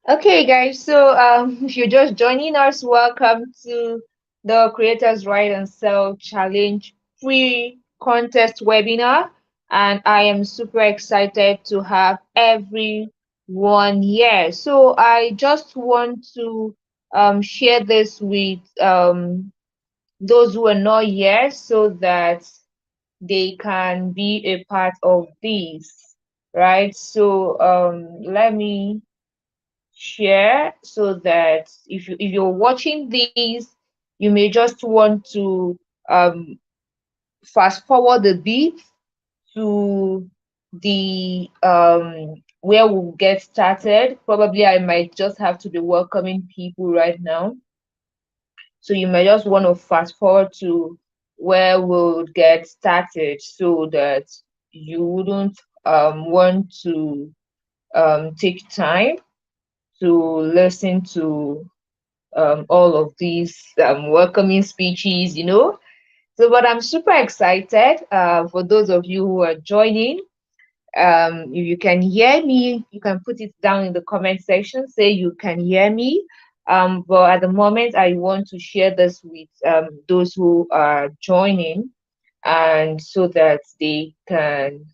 Okay, guys, so if you're just joining us, welcome to the Creators Write and Sell Challenge free contest webinar. And I am super excited to have everyone here. So I just want to share this with those who are not here so that they can be a part of this, right? So let me share so that if you're watching these, you may just want to um fast forward a bit to the where we'll get started. Probably I might just have to be welcoming people right now, so you may just want to fast forward to where we'll get started so that you wouldn't want to take time to listen to all of these welcoming speeches. So, but I'm super excited for those of you who are joining. If you can hear me, you can put it down in the comment section, say you can hear me. But at the moment, I want to share this with those who are joining, and so that they can,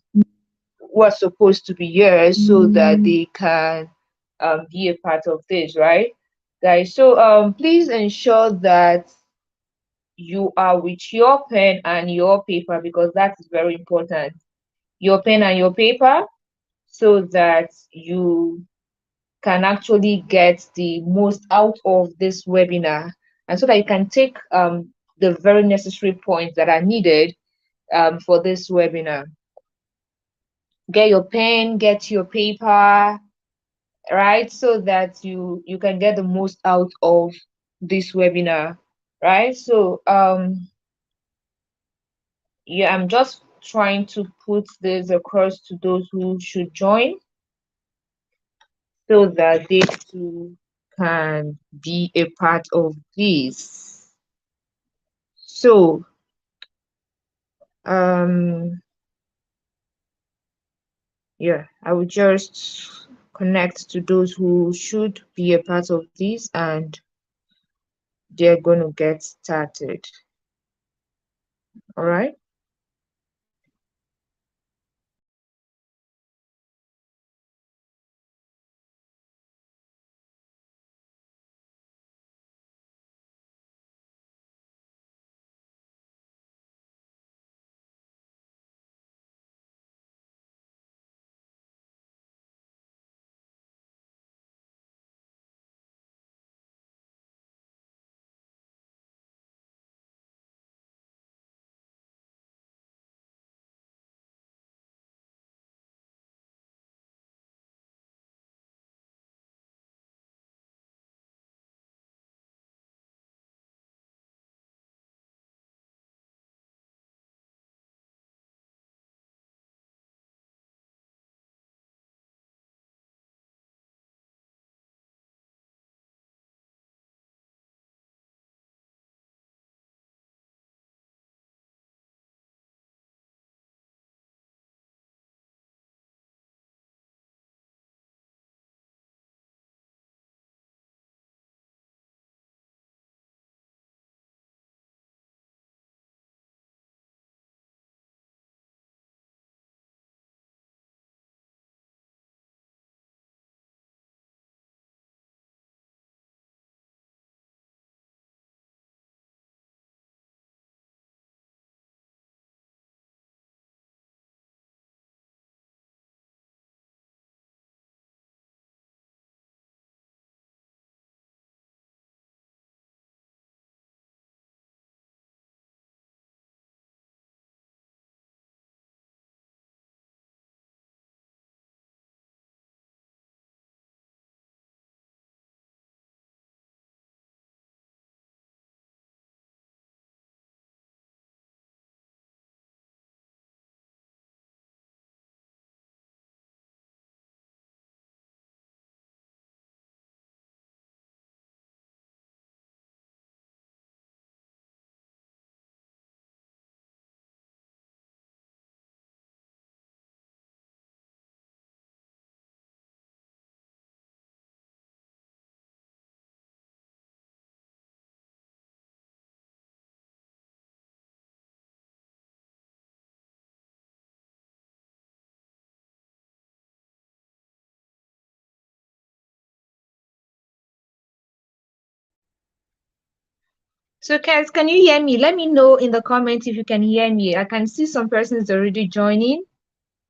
who are supposed to be here, so that they can be a part of this, right, guys? So please ensure that you are with your pen and your paper, because that is very important. Your pen and your paper, so that you can actually get the most out of this webinar, and so that you can take the very necessary points that are needed for this webinar. Get your pen, get your paper, right, so that you can get the most out of this webinar, right? So yeah, I'm just trying to put this across to those who should join so that they too can be a part of this. So um yeah, I will just connect to those who should be a part of this, and they're going to get started. All right. So, guys, can you hear me? Let me know in the comments if you can hear me. I can see some persons already joining.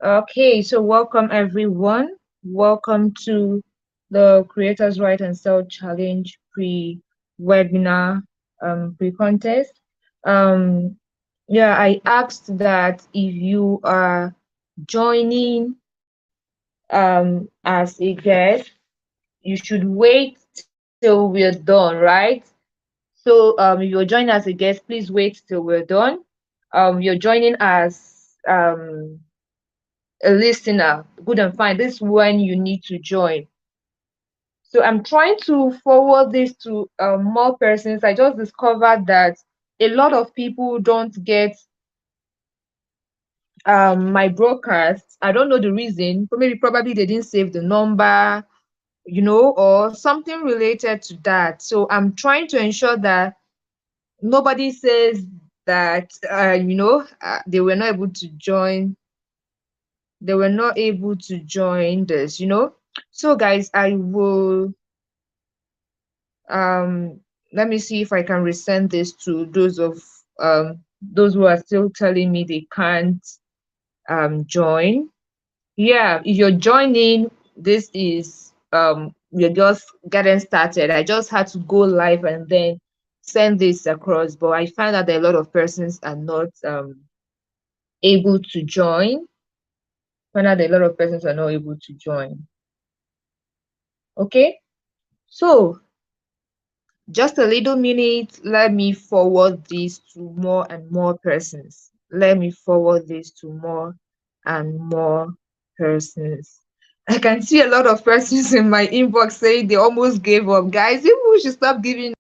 Okay, so welcome everyone. Welcome to the Creators Right and Sell Challenge pre-webinar pre-contest. Um, yeah, I asked that if you are joining as a guest, you should wait till we're done, right? So if you're joining as a guest, please wait till we're done. You're joining as a listener, good and fine. This is when you need to join. So I'm trying to forward this to more persons. I just discovered that a lot of people don't get my broadcasts. I don't know the reason, but maybe probably they didn't save the number, or something related to that. So I'm trying to ensure that nobody says that they were not able to join. They were not able to join this. So guys, I will um let me see if I can resend this to those who are still telling me they can't join. Yeah, if you're joining, this is we're just getting started. I just had to go live and then send this across, but I found out that a lot of persons are not able to join. Found out that a lot of persons are not able to join. Okay, so just a little minute. Let me forward this to more and more persons. Let me forward this to more and more persons. I can see a lot of persons in my inbox saying they almost gave up. Guys, people should stop giving.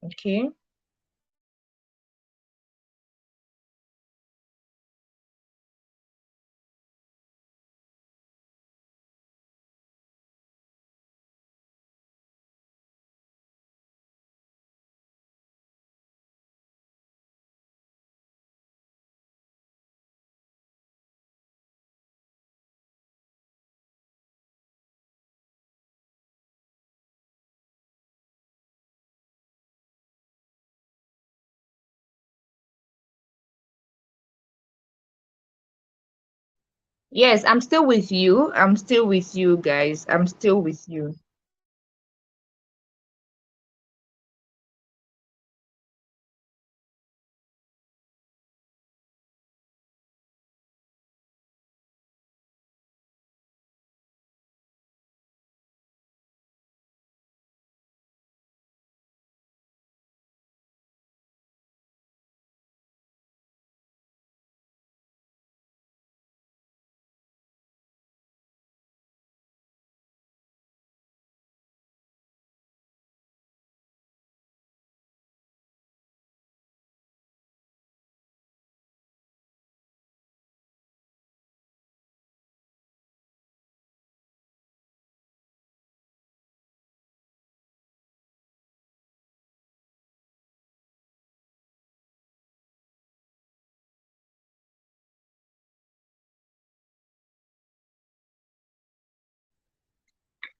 Okay. Yes, I'm still with you. I'm still with you, guys. I'm still with you.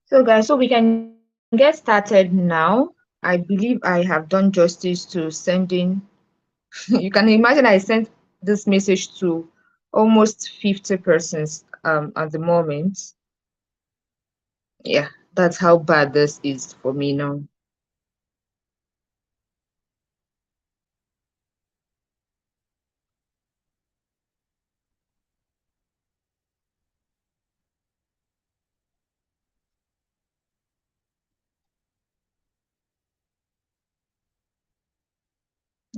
So, guys, so we can get started now. I believe I have done justice to sending. You can imagine I sent this message to almost 50 persons at the moment. Yeah, that's how bad this is for me now.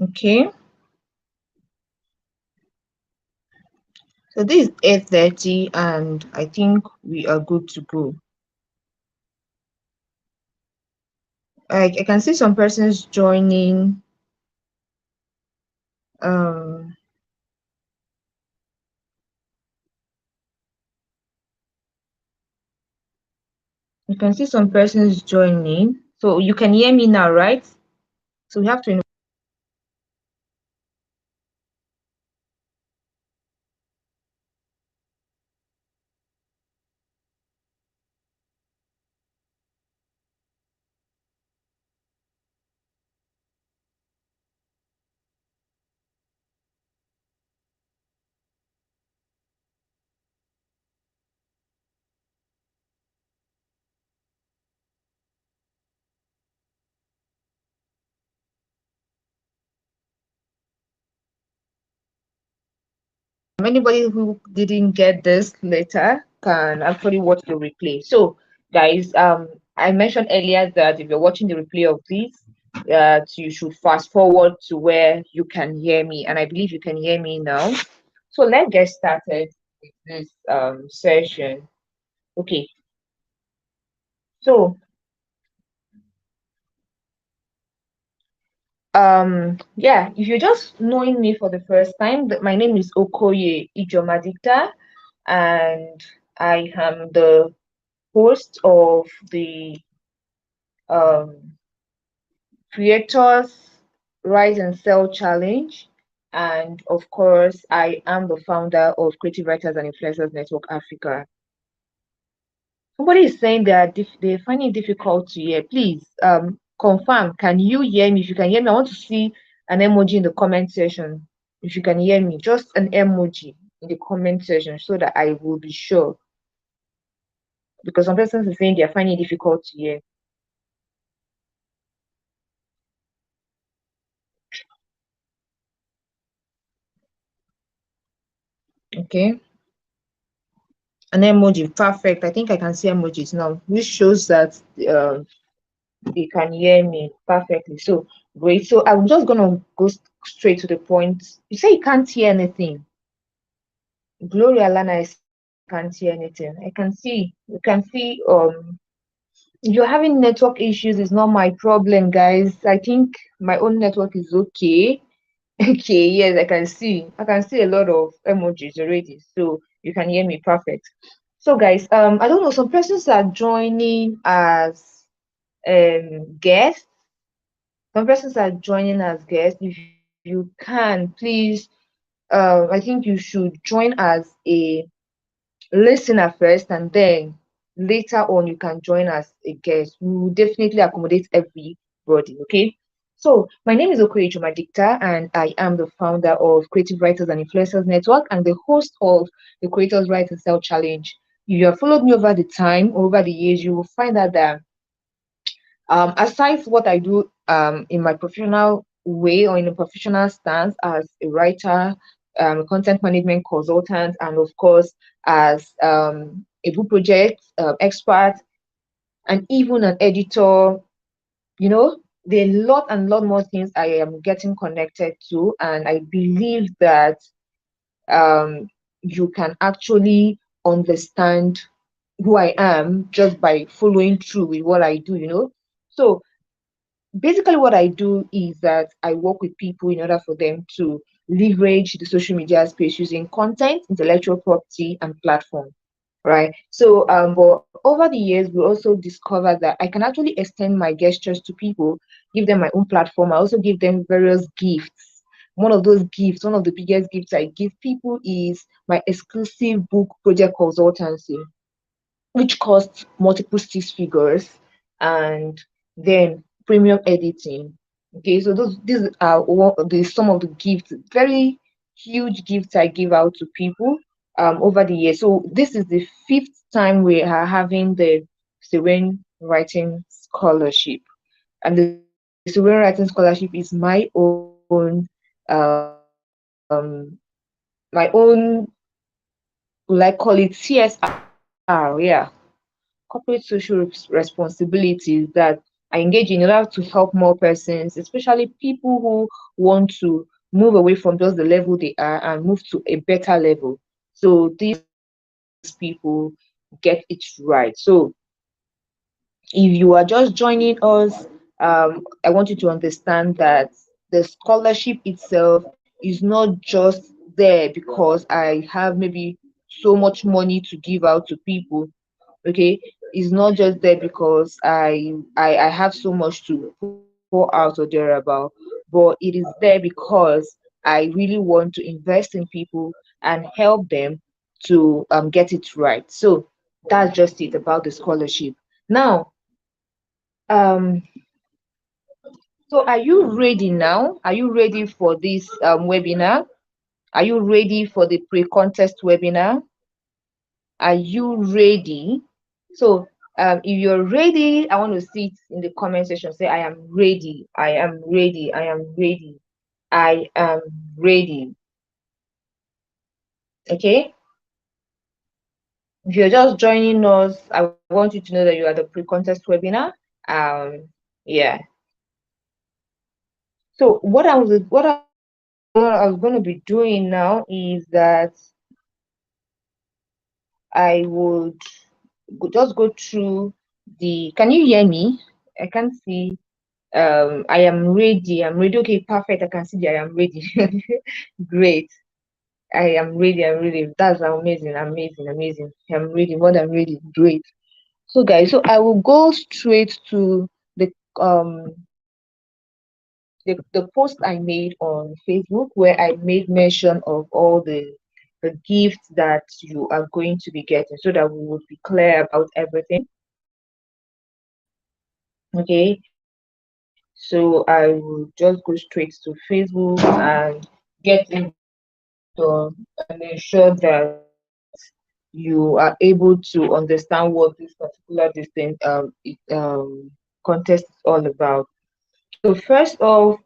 Okay, so this is 8:30, and I think we are good to go. I can see some persons joining. Um, you can see some persons joining. So you can hear me now, right? So we have to. Anybody who didn't get this later can actually watch the replay. So, guys, I mentioned earlier that if you're watching the replay of this, you should fast forward to where you can hear me, and I believe you can hear me now. So let's get started with this session. Okay, so yeah, if you're just knowing me for the first time, my name is Okoye Ijomadikta, and I am the host of the um, Creators Rise and Sell Challenge. And of course, I am the founder of Creative Writers and Influencers Network Africa. Somebody is saying they find it difficult to hear. Please confirm. Can you hear me? If you can hear me, I want to see an emoji in the comment section. If you can hear me, just an emoji in the comment section so that I will be sure. Because some persons are saying they're finding it difficult to hear. Okay. An emoji, perfect. I think I can see emojis now, which shows that they can hear me perfectly. So great. So I'm just gonna go straight to the point. You say you can't hear anything. Gloria Lana, I can't hear anything. I can see. You can see. If you're having network issues, it's not my problem, guys. I think my own network is okay. Okay, yes, I can see. I can see a lot of emojis already, so you can hear me perfect. So, guys, I don't know. Some persons are joining as guests. Some persons are joining as guests. If you can, please, I think you should join as a listener first, and then later on you can join as a guest. We will definitely accommodate everybody. Okay. So my name is Okoye Jumadikta, and I am the founder of Creative Writers and Influencers Network and the host of the Creators Write and Sell Challenge. If you have followed me over the time, over the years, you will find out that aside from what I do in my professional way or in a professional stance as a writer, content management consultant, and of course as a book project expert, and even an editor, there are a lot and lot more things I am getting connected to, and I believe that um, you can actually understand who I am just by following through with what I do. So basically what I do is that I work with people in order for them to leverage the social media space using content, intellectual property, and platform. Right. So but over the years we also discovered that I can actually extend my gestures to people, give them my own platform. I also give them various gifts. One of those gifts, one of the biggest gifts I give people is my exclusive book project consultancy, which costs multiple six figures, and then premium editing. Okay, so these are some of the gifts, very huge gifts I give out to people over the years. So this is the fifth time we are having the Serene Writing Scholarship, and the Serene Writing Scholarship is my own my own, will I call it CSR? Yeah, corporate social responsibilities that I engage in order to help more persons, especially people who want to move away from just the level they are and move to a better level. So these people get it right. So if you are just joining us, I want you to understand that the scholarship itself is not just there because I have maybe so much money to give out to people. Okay, it's not just there because I have so much to pour out or thereabout, but it is there because I really want to invest in people and help them to get it right. So that's just it about the scholarship. Now, um so are you ready now? Are you ready for this webinar? Are you ready for the pre-contest webinar? Are you ready? So, if you're ready, I want to see it in the comment section. Say, I am ready. I am ready. I am ready. I am ready. Okay. If you're just joining us, I want you to know that you are the pre-contest webinar. Yeah. So what I was going to be doing now is that I would just go through the. Can you hear me? I can't see. I am ready. I'm ready. Okay, perfect. I can see that I am ready. Great. I am ready. I'm ready. That's amazing. Amazing. Amazing. I'm ready. More than ready. Great. So, guys, so I will go straight to the um the post I made on Facebook where I made mention of all the gifts that you are going to be getting so that we would be clear about everything. Okay. So I will just go straight to Facebook and get it done and ensure that you are able to understand what this particular contest is all about. So first off,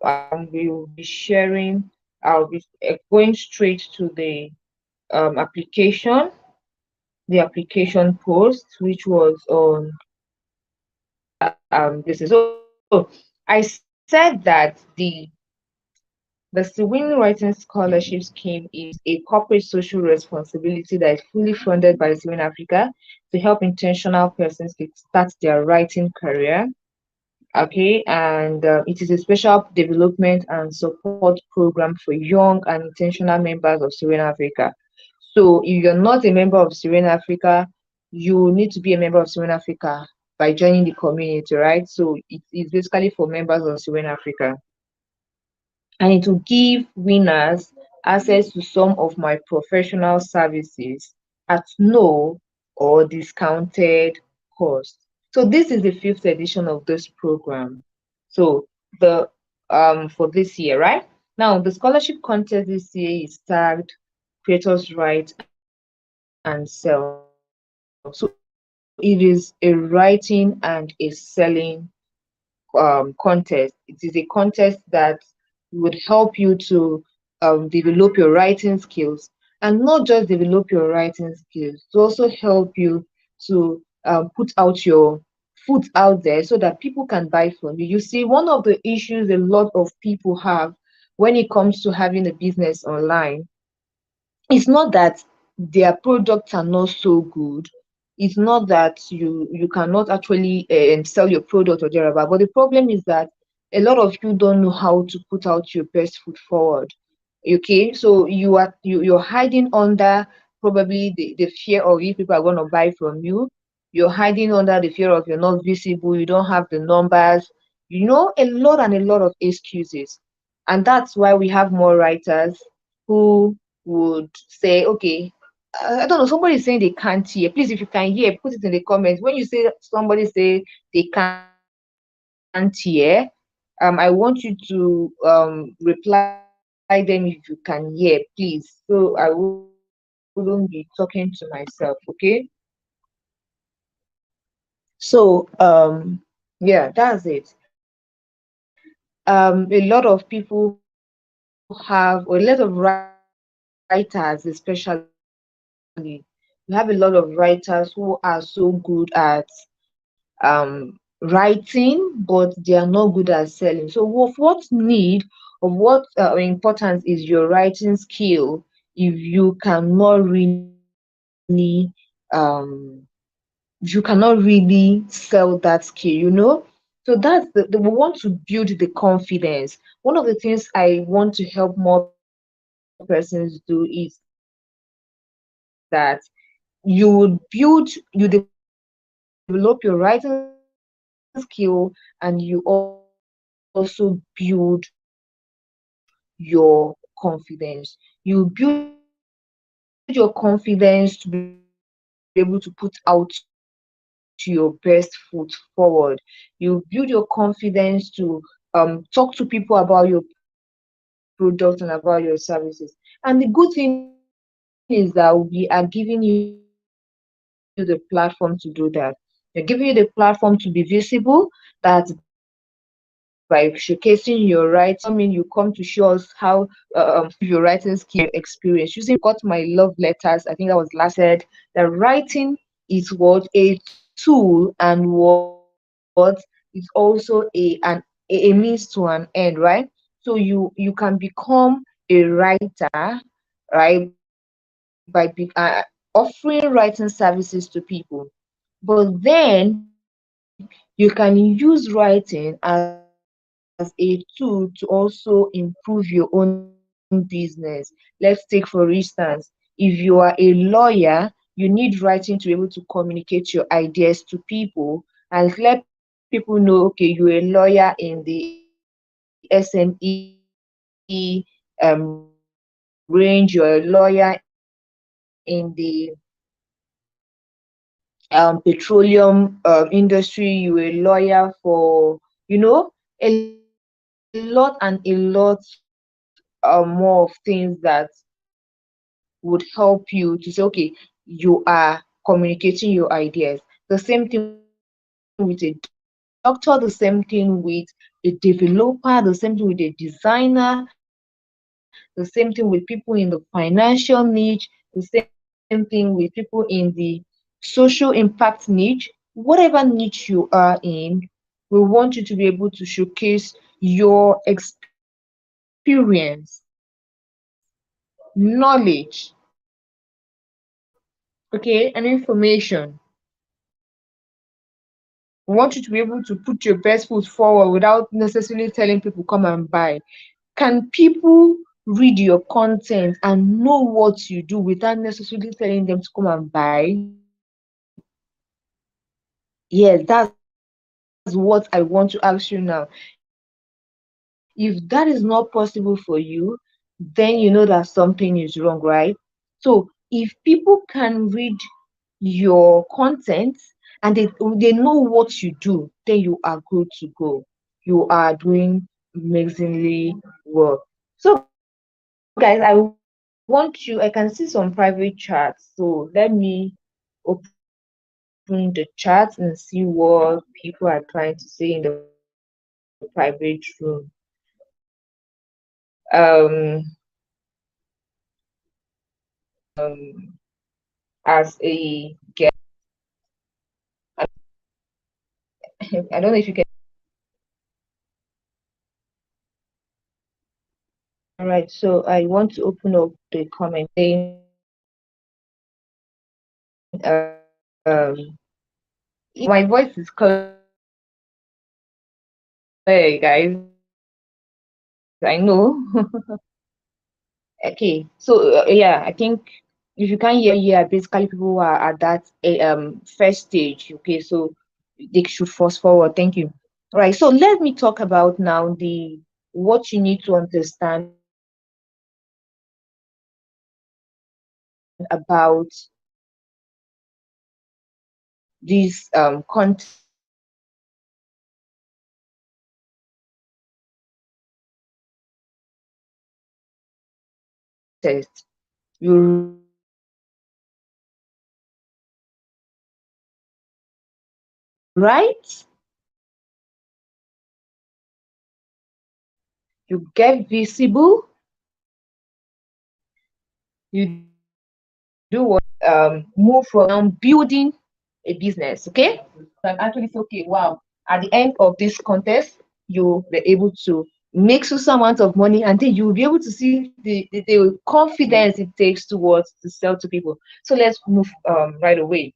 we will be sharing. I'll be going straight to the the application post, which was on this is so I said that The Swin Writing Scholarship Scheme is a corporate social responsibility that is fully funded by Swin Africa to help intentional persons start their writing career. Okay, and it is a special development and support program for young and intentional members of Serene Africa. So, if you're not a member of Serene Africa, you need to be a member of Serene Africa by joining the community, right? So, it is basically for members of Serene Africa, and it will give winners access to some of my professional services at no or discounted cost. So this is the fifth edition of this program. So the for this year, right? Now the scholarship contest this year is tagged Creators Right and Self. So it is a writing and a selling contest. It is a contest that would help you to develop your writing skills, and not just develop your writing skills, to also help you to put out your foot out there so that people can buy from you. You see, one of the issues a lot of people have when it comes to having a business online, it's not that their products are not so good. It's not that you cannot actually sell your product or whatever. But the problem is that a lot of you don't know how to put out your best foot forward. Okay, so you're hiding under probably the fear of if people are going to buy from you. You're hiding under the fear of you're not visible, you don't have the numbers, a lot and a lot of excuses. And that's why we have more writers who would say, okay, I don't know, somebody is saying they can't hear. Please, if you can hear, put it in the comments. When you say somebody say they can't hear, I want you to reply them if you can hear, please. So I wouldn't be talking to myself, okay? So yeah, that's it. A lot of people have, or a lot of writers especially, we have a lot of writers who are so good at writing, but they are not good at selling. So what need or what importance is your writing skill if you cannot really sell that skill. So that's we want to build the confidence. One of the things I want to help more persons do is that you develop your writing skill, and you also build your confidence. You build your confidence to be able to put out your best foot forward. You build your confidence to talk to people about your product and about your services. And the good thing is that we are giving you the platform to do that. We're giving you the platform to be visible, that by showcasing your writing skills experience. You see, when you come to show us how improve your writing skill experience, using got my love letters, I think that was last year, I said that writing is what a tool, and what is also a means to an end, right? So you can become a writer, right, by offering writing services to people. But then you can use writing as a tool to also improve your own business. Let's take, for instance, if you are a lawyer, you need writing to be able to communicate your ideas to people and let people know, okay, you're a lawyer in the SME range, you're a lawyer in the petroleum industry, you're a lawyer for, a lot and a lot more of things that would help you to say, okay, you are communicating your ideas. The same thing with a doctor, the same thing with a developer, the same thing with a designer, the same thing with people in the financial niche, the same thing with people in the social impact niche. Whatever niche you are in, we want you to be able to showcase your experience, your knowledge, experience, knowledge, okay, and information. We want you to be able to put your best foot forward without necessarily telling people come and buy. Can people read your content and know what you do without necessarily telling them to come and buy? Yes, that's what I want to ask you now. If that is not possible for you, then you know that something is wrong, right? So if people can read your content and they know what you do, then you are good to go. You are doing amazingly well. So guys, I want you, I can see some private chats. So let me open the chat and see what people are trying to say in the private room. Um, as a guest, I don't know if you can. All right, so I want to open up the comment saying, my voice is clear, guys. I know. Okay, so yeah, I think if you can't hear me, yeah, basically people who are at that first stage. Okay, so they should fast forward. Thank you. All right, so let me talk about now the what you need to understand about this contest. You write, you get visible, you do what move from building a business, okay? You can actually say, okay, wow, at the end of this contest, you'll be able to make some amount of money, and then you'll be able to see the confidence it takes towards to sell to people. So let's move right away.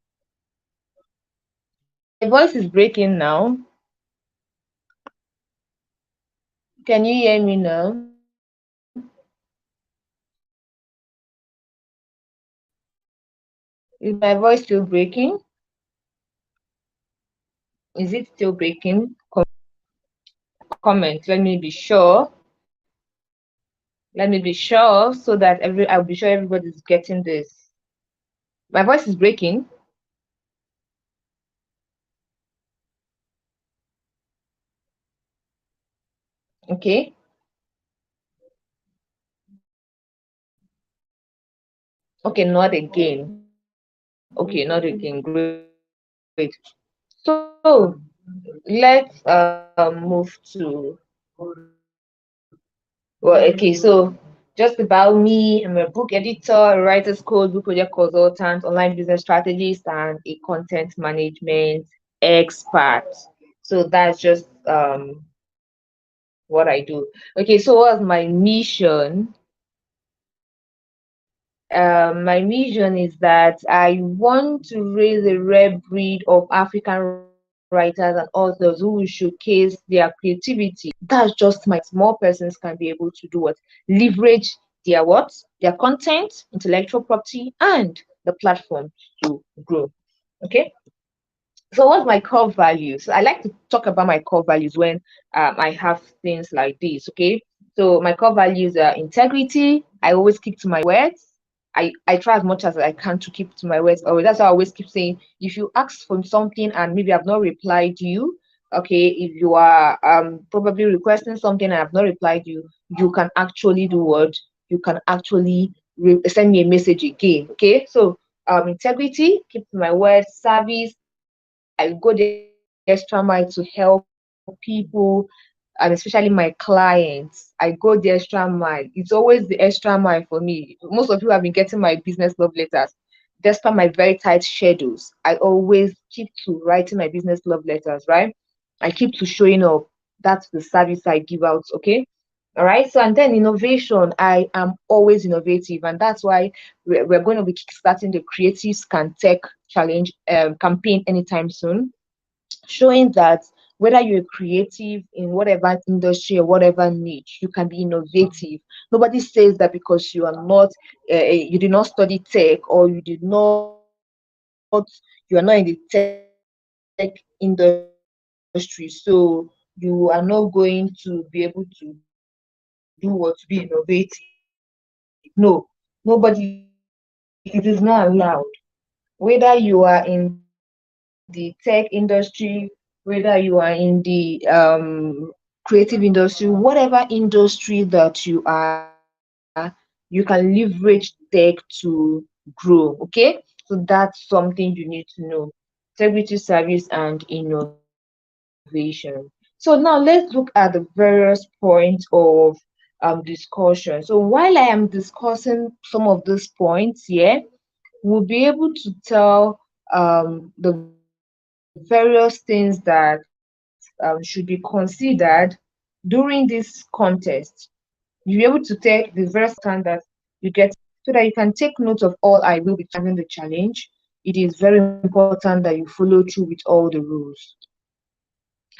My voice is breaking now. Can you hear me now? Is my voice still breaking? Is it still breaking? Comment. Let me be sure. Let me be sure so that I'll be sure everybody's getting this. My voice is breaking. Okay. Okay, not again. Okay, not again. Great. So let's move to, well, okay, so just about me, I'm a book editor, a writer's coach, book project consultant, online business strategist, and a content management expert. So that's just what I do. Okay, so what's my mission? My mission is that I want to raise a rare breed of African writers and authors who will showcase their creativity. That's just my small persons can be able to do what? Leverage their what? Their content, intellectual property, and the platform to grow. Okay. So what's my core values? I like to talk about my core values when I have things like this. Okay. So my core values are integrity. I always keep to my words. I try as much as I can to keep to my words. Or that's why I always keep saying, if you ask for something and maybe I've not replied you, okay, if you are probably requesting something and I've not replied you, you can actually do what? You can actually send me a message again. Okay. So integrity, keep to my word, service, I go the extra mile to help people, and especially my clients. I go the extra mile. It's always the extra mile for me. Most of you have been getting my business love letters. Despite my very tight schedules, I always keep to writing my business love letters, right? I keep to showing up. That's the service I give out, okay? All right. So, and then innovation, I am always innovative. And that's why we're going to be kickstarting the Creatives Can Tech Challenge campaign anytime soon, showing that whether you're creative in whatever industry or whatever niche, you can be innovative. Nobody says that because you are not, you did not study tech, or you are not in the tech industry, so you are not going to be able to do what to be innovative. No, nobody, it is not allowed. Whether you are in the tech industry, whether you are in the creative industry, whatever industry that you are, you can leverage tech to grow. Okay, so that's something you need to know. Integrity, service, and innovation. So now let's look at the various points of discussion. So while I am discussing some of these points here, we'll be able to tell the various things that should be considered during this contest. You'll be able to take the various factors that you get so that you can take note of all I will be describing the challenge. It is very important that you follow through with all the rules.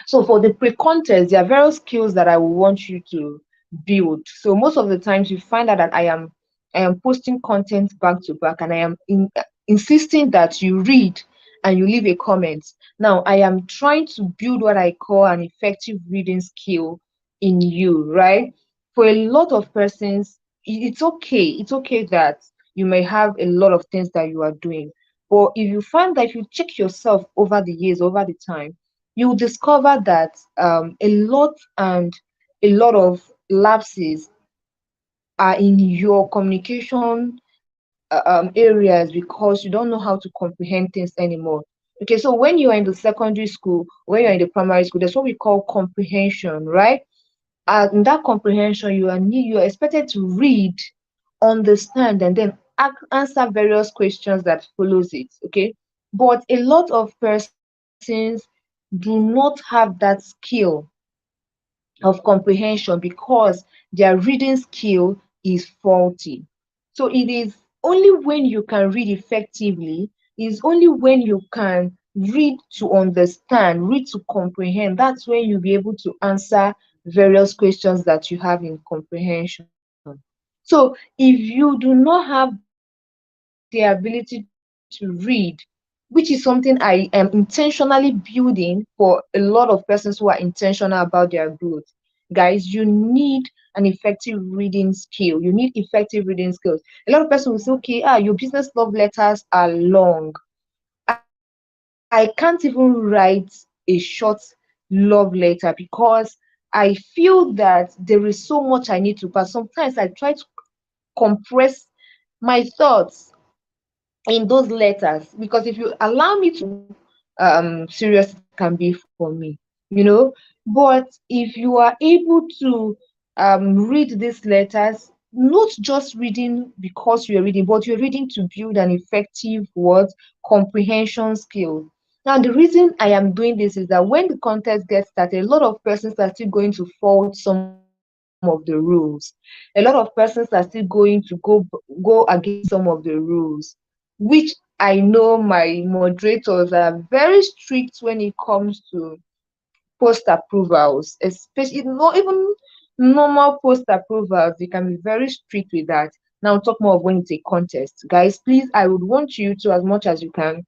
So for the pre-contest, there are various skills that I will want you to build. So most of the times you find out that I am posting content back to back, and insisting that you read and you leave a comment. Now I am trying to build what I call an effective reading skill in you, right? For a lot of persons, it's okay that you may have a lot of things that you are doing, but if you find that if you check yourself over the years, over the time, you will discover that a lot of lapses are in your communication areas because you don't know how to comprehend things anymore. Okay, so when you are in the secondary school, when you're in the primary school, there's what we call comprehension, right? In that comprehension, you are expected to read, understand, and then answer various questions that follows it. Okay, but a lot of persons do not have that skill of comprehension because their reading skill is faulty. So it is only when you can read effectively, is only when you can read to understand, read to comprehend, that's when you'll be able to answer various questions that you have in comprehension. So if you do not have the ability to read, which is something I am intentionally building for a lot of persons who are intentional about their growth. Guys, you need an effective reading skill. You need effective reading skills. A lot of persons will say, okay, your business love letters are long. I can't even write a short love letter because I feel that there is so much I need to pass. Sometimes I try to compress my thoughts in those letters because if you allow me to serious it can be for me, but if you are able to read these letters, not just reading because you're reading, but you're reading to build an effective word comprehension skill. Now the reason I am doing this is that when the contest gets started, a lot of persons are still going to fault some of the rules. A lot of persons are still going to go against some of the rules, which I know my moderators are very strict when it comes to post approvals, especially not even normal post approvals. They can be very strict with that. Now, talk more of when it's a contest. Guys, please, I would want you to, as much as you can,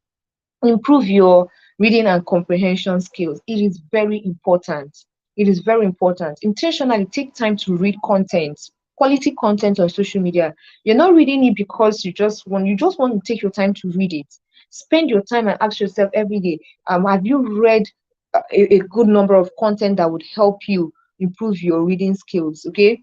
improve your reading and comprehension skills. It is very important. It is very important. Intentionally take time to read content, quality content on social media. You're not reading it because you just want to take your time to read it. Spend your time and ask yourself every day, have you read a good number of content that would help you improve your reading skills? Okay.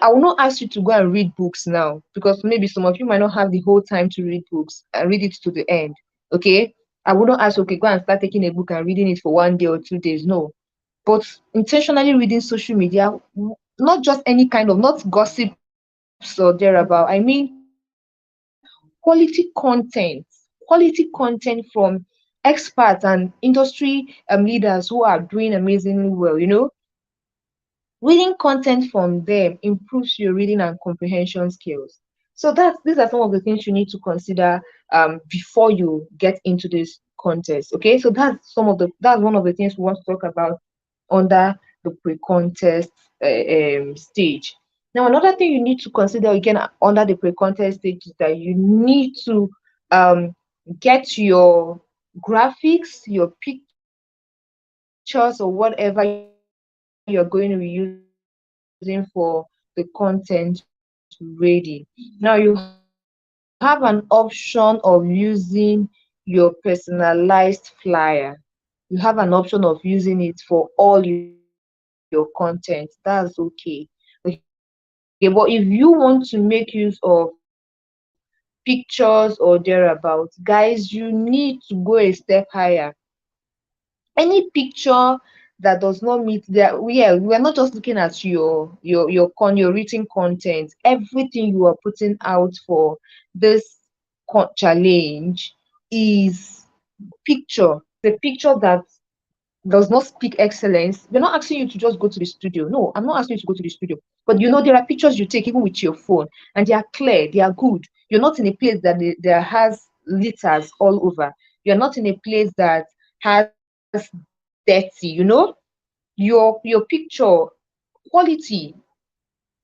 I will not ask you to go and read books now because maybe some of you might not have the whole time to read books and read it to the end. Okay, I wouldn't ask, okay, go and start taking a book and reading it for 1 day or 2 days. No. But intentionally reading social media, not just any kind of, not gossips or thereabout. I mean, quality content from experts and industry leaders who are doing amazingly well. Reading content from them improves your reading and comprehension skills. So these are some of the things you need to consider before you get into this contest. Okay, so that's one of the things we want to talk about under the pre-contest stage. Now, another thing you need to consider again under the pre-contest stage is that you need to get your graphics, your pictures, or whatever you're going to be using for the content ready. Now, you have an option of using your personalized flyer. You have an option of using it for all your content. That's okay. Okay, but if you want to make use of pictures or thereabouts, guys, you need to go a step higher. Any picture that does not meet any picture that does not meet we're not just looking at your written content. Everything you are putting out for this challenge is the picture that does not speak excellence. We're not asking you to just go to the studio. No, I'm not asking you to go to the studio. But there are pictures you take even with your phone, and they are clear, they are good. You're not in a place that there has litters all over. You're not in a place that has dirty, your picture quality.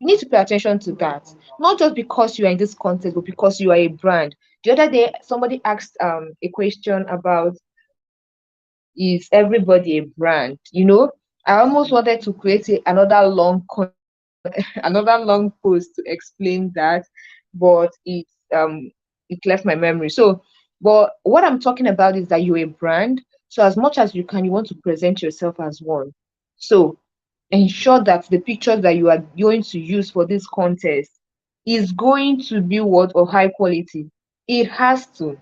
You need to pay attention to that. Not just because you are in this context, but because you are a brand. The other day, somebody asked a question about, is everybody a brand? I almost wanted to create another another long post to explain that, but it left my memory. But what I'm talking about is that you're a brand. So as much as you can, you want to present yourself as one. So ensure that the pictures that you are going to use for this contest is going to be what of high quality. It has to.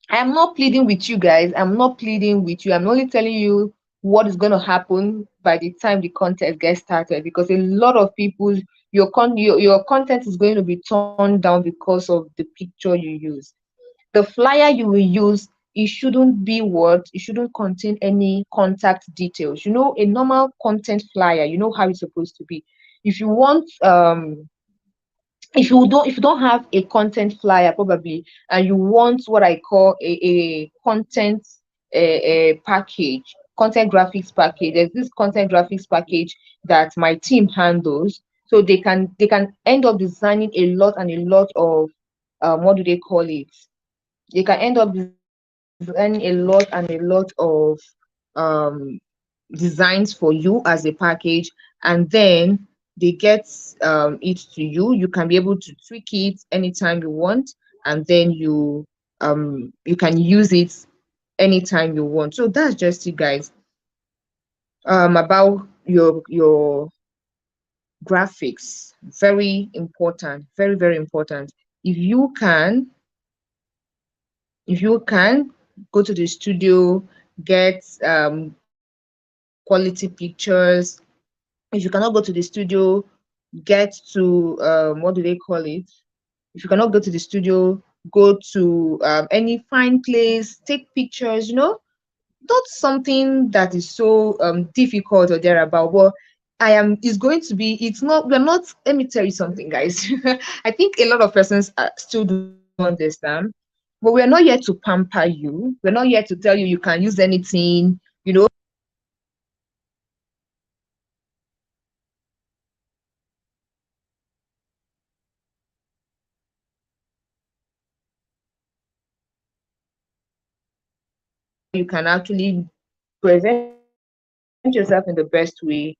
I'm not pleading with you guys. I'm not pleading with you. I'm only telling you what is going to happen by the time the contest gets started, because a lot of people, your content is going to be turned down because of the picture you use. The flyer you will use, it shouldn't contain any contact details. A normal content flyer, how it's supposed to be. If you want if you don't have a content flyer probably, and you want what I call a content a package, content graphics package. There's this content graphics package that my team handles, so they can end up designing a lot and a lot of what do they call it, they can end up designing a lot and a lot of um designs for you as a package, and then they get it to you. You can be able to tweak it anytime you want, and then you can use it anytime you want. So that's just it, guys. About your graphics, very important, very very important. If you can, if you can go to the studio, get quality pictures. If you cannot go to the studio, get to what do they call it, if you cannot go to the studio, go to any fine place, take pictures, not something that is so difficult or thereabout. But it's going to be, it's not, we're not, let me tell you something, guys. I think a lot of persons still don't understand, but we're not here to pamper you. We're not here to tell you you can use anything, you can actually present yourself in the best way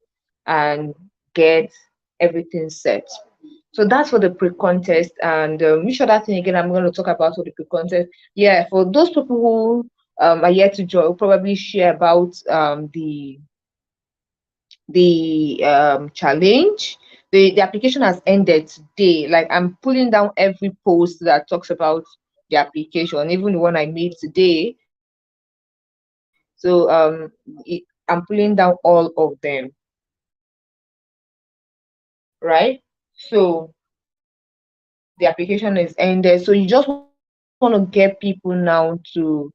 and get everything set. So that's for the pre-contest. And which other thing again I'm going to talk about for the pre-contest? Yeah, for those people who are yet to join, will probably share about the challenge. The application has ended today. Like, I'm pulling down every post that talks about the application, even the one I made today. So I'm pulling down all of them, right? So the application is ended. So you just want to get people now to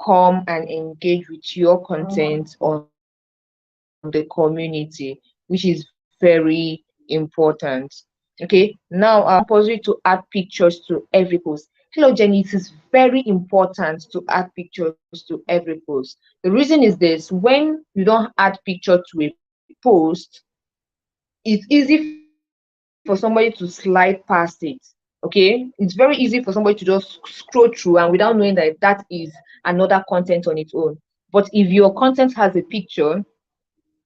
come and engage with your content on the community. So which is very important. Okay, now compulsory to add pictures to every post. Hello, Jenny. It is very important to add pictures to every post. The reason is this: when you don't add picture to a post, it's easy for somebody to slide past it. Okay, it's very easy for somebody to just scroll through and without knowing that is another content on its own. But if your content has a picture,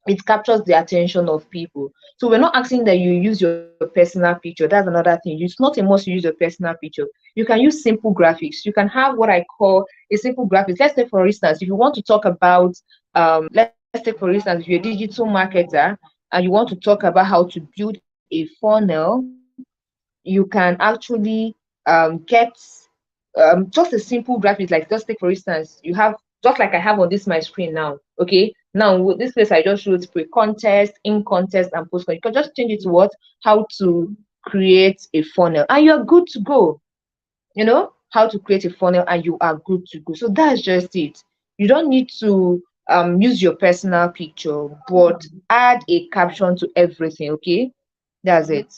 it captures the attention of people. So we're not asking that you use your personal picture. That's another thing. It's not a must to use your personal picture. You can use simple graphics. You can have what I call a simple graphics. Let's say, for instance, if you want to talk about, let's say, for instance, if you're a digital marketer and you want to talk about how to build a funnel, you can actually get just a simple graphic. Like, just take, for instance, you have, just like I have on this my screen now. Okay, now with this place I just wrote pre-contest, in contest, and post. You can just change it to what, how to create a funnel, and you're good to go. How to create a funnel, and you are good to go. So that's just it. You don't need to use your personal picture, but add a caption to everything. Okay, that's it.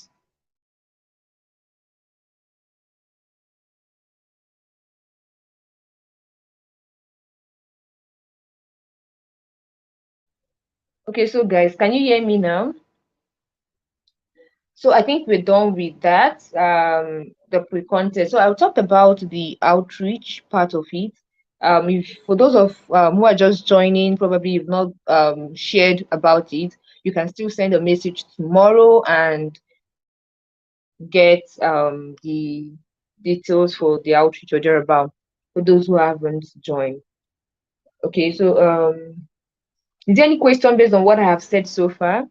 Okay, so guys, can you hear me now? So I think we're done with that. The pre-contest. So I'll talk about the outreach part of it. If for those of who are just joining, probably you've not shared about it, you can still send a message tomorrow and get the details for the outreach or thereabout for those who haven't joined. Okay, so is there any question based on what I have said so far?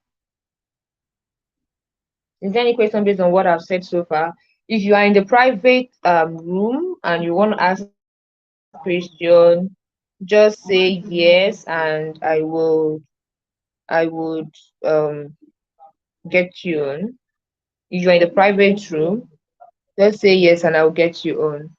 Is there any question based on what I've said so far? If you are in the private room and you want to ask question, just say yes, and I would um get you on. If you're in the private room, just say yes, and I'll get you on.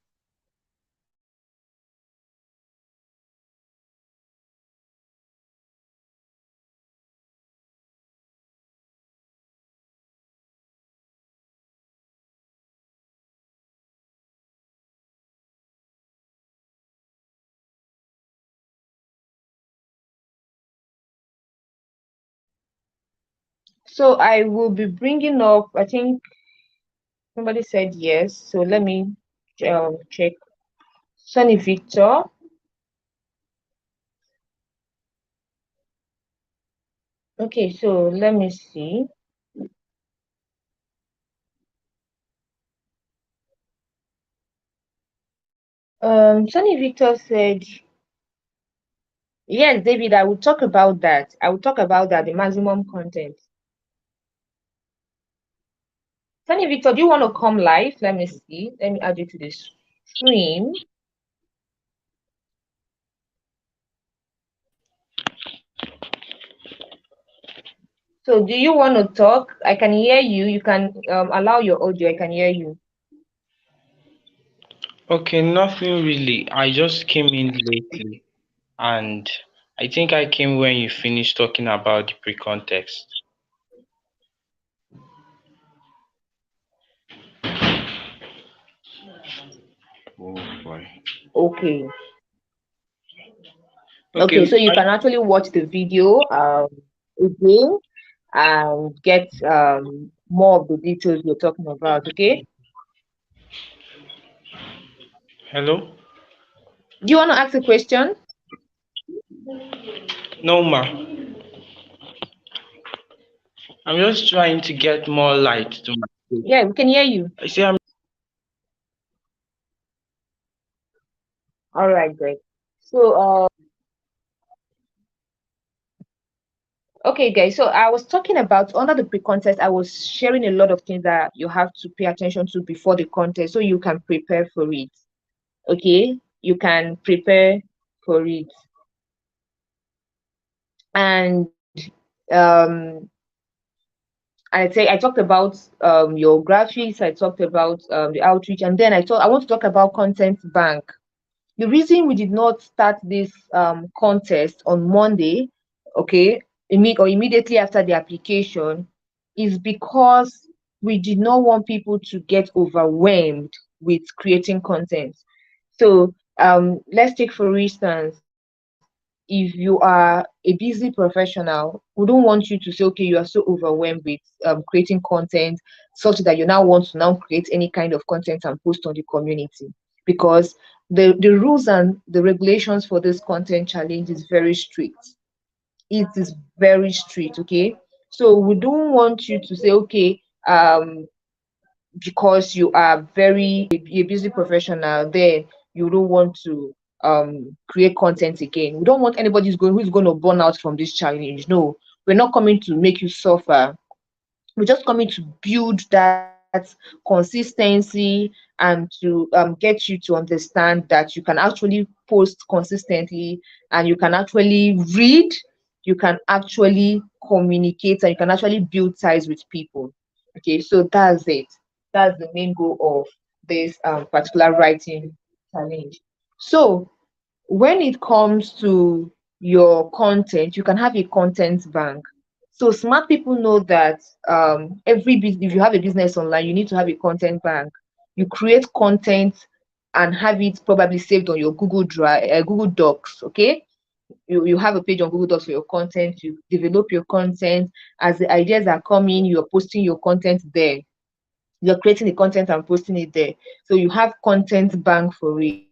So I will be bringing up. I think somebody said yes. So let me check. Sunny Victor. Okay, so let me see. Sunny Victor said, yes, David, I will talk about that. I will talk about that, the maximum content. Sunny Victor, do you want to come live? Let me see. Let me add you to the stream. So do you want to talk? I can hear you. You can allow your audio. I can hear you. Okay, nothing really. I just came in lately, and I think I came when you finished talking about the pre-context. Oh boy. Okay. Okay, Okay, so you can actually watch the video again and get more of the details you're talking about. Okay. hello? Do you want to ask a question? No, ma. I'm just trying to get more light to my case. Yeah, we can hear you. I say I'm All right, great. So okay, guys. So I was talking about under the pre-contest. I was sharing a lot of things that you have to pay attention to before the contest, so you can prepare for it. Okay, you can prepare for it, and um, I talked about your graphics. I talked about the outreach, and then I want to talk about content bank. The reason we did not start this contest on Monday, okay, immediately after the application is because we did not want people to get overwhelmed with creating content. So let's take for instance, if you are a busy professional, we don't want you to say, okay, you are so overwhelmed with creating content such that you now want to now create any kind of content and post on the community, because the rules and the regulations for this content challenge is very strict. It is very strict, okay? So we don't want you to say, okay, because you are a busy professional, then you don't want to create content again. We don't want anybody who's going to burn out from this challenge. No, we're not coming to make you suffer. We're just coming to build that consistency and to get you to understand that you can actually post consistently, and you can actually read, you can actually communicate, and you can actually build ties with people. Okay, so that's it. That's the main goal of this particular writing challenge. So when it comes to your content, you can have a content bank. So smart people know that if you have a business online, you need to have a content bank. You create content and have it probably saved on your Google Drive, Google Docs. Okay, you have a page on Google Docs for your content. You develop your content as the ideas are coming. You're posting your content there. You're creating the content and posting it there. So you have content bank for it.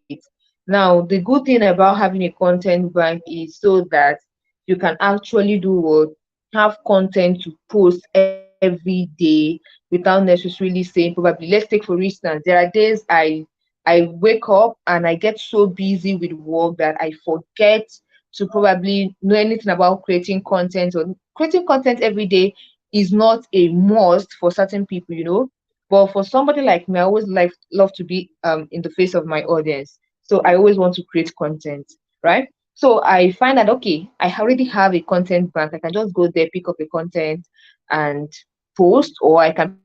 Now, the good thing about having a content bank is so that you can actually do what, have content to post every day without necessarily saying, probably, let's take for instance, there are days I wake up and I get so busy with work that I forget to probably know anything about creating content. Or creating content every day is not a must for certain people, but for somebody like me, I always love to be in the face of my audience. So I always want to create content, right? So I find that, okay, I already have a content bank. I can just go there, pick up a content and post, or I can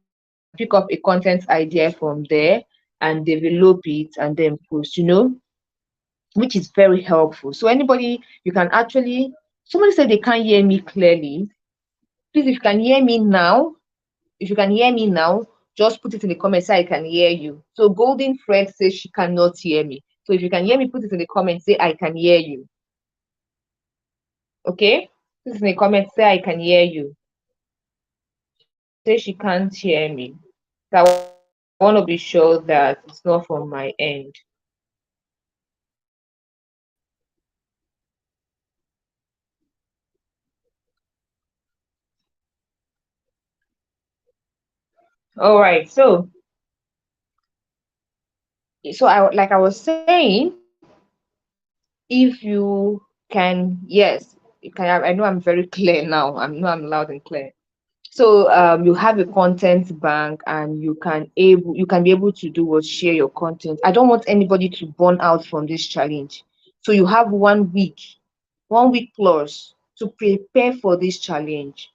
pick up a content idea from there and develop it and then post, which is very helpful. So anybody, you can actually, somebody said they can't hear me clearly. Please, if you can hear me now, just put it in the comments so I can hear you. So Golden Fred says she cannot hear me. So if you can hear me, put it in the comments, say I can hear you. Okay? Put it in the comments, say I can hear you. Say she can't hear me. So I want to be sure that it's not from my end. All right. So I was saying, if you can, yes, you can. I know I'm very clear now. I know I'm loud and clear. So you have a content bank, and you can be able to do what, share your content. I don't want anybody to burn out from this challenge. So you have 1 week, 1 week plus to prepare for this challenge.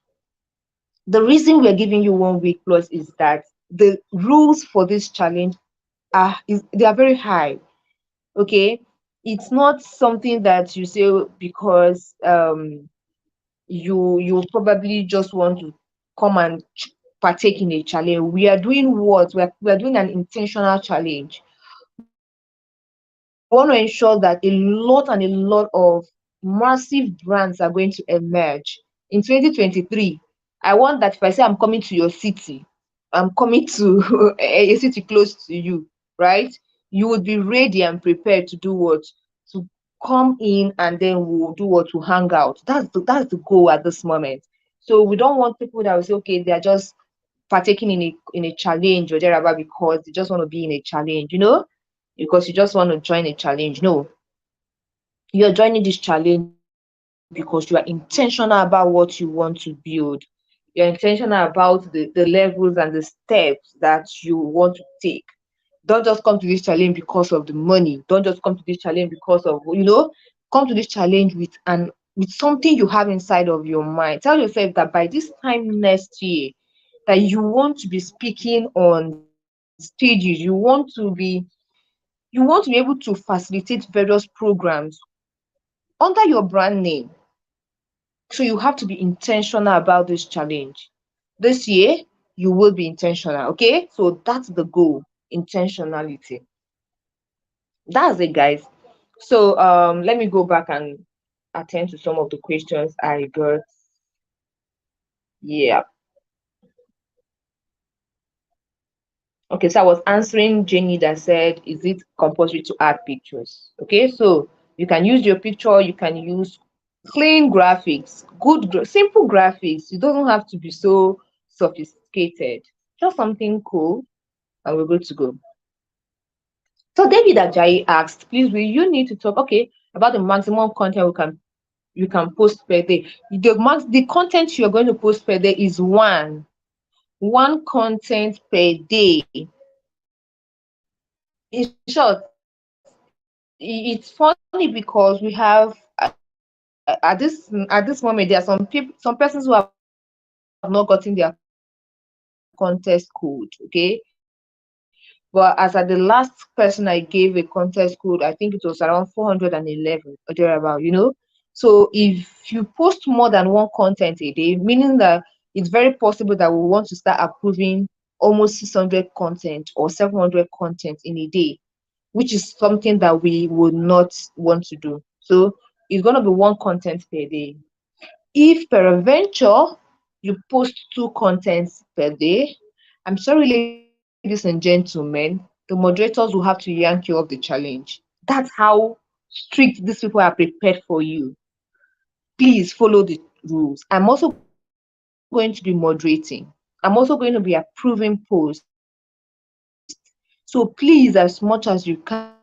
The reason we're giving you 1 week plus is that the rules for this challenge they are very high. Okay, it's not something that you say because you probably just want to come and partake in a challenge. We are doing what? We are doing an intentional challenge. We want to ensure that a lot and a lot of massive brands are going to emerge in 2023. I want that if I say I'm coming to your city, I'm coming to a city close to you, right? You would be ready and prepared to do what? To come in, and then we'll do what? To hang out. That's the goal at this moment. So we don't want people that will say, okay, they are just partaking in a challenge or thereabout because they just want to be in a challenge, because you just want to join a challenge. No, you're joining this challenge because you are intentional about what you want to build. You're intentional about the levels and the steps that you want to take. Don't just come to this challenge because of the money. Don't just come to this challenge because of, come to this challenge with something you have inside of your mind. Tell yourself that by this time next year, that you want to be speaking on stages. You want to be able to facilitate various programs under your brand name. So you have to be intentional about this challenge. This year, you will be intentional. Okay. So that's the goal, intentionality. That's it, guys. So let me go back and attend to some of the questions I got. Yeah. Okay, so I was answering Jenny that said, is it compulsory to add pictures? Okay, so you can use your picture, you can use clean graphics, simple graphics. You don't have to be so sophisticated. Just something cool, and we're good to go. So David Ajayi asked, please, will you need to talk about the maximum content you can post per day? The content you're going to post per day is one content per day. In short, it's funny because we have at this moment there are some persons who have not gotten their contest code. Okay, but as at the last person I gave a contest code, I think it was around 411 or thereabout. So if you post more than one content a day, meaning that it's very possible that we want to start approving almost 600 content or 700 content in a day, which is something that we would not want to do. So it's going to be one content per day. If peradventure you post two contents per day, I'm sorry, ladies and gentlemen, the moderators will have to yank you off the challenge. That's how strict these people are prepared for you. Please follow the rules. I'm also going to be moderating. I'm also going to be approving posts. So please, as much as you can,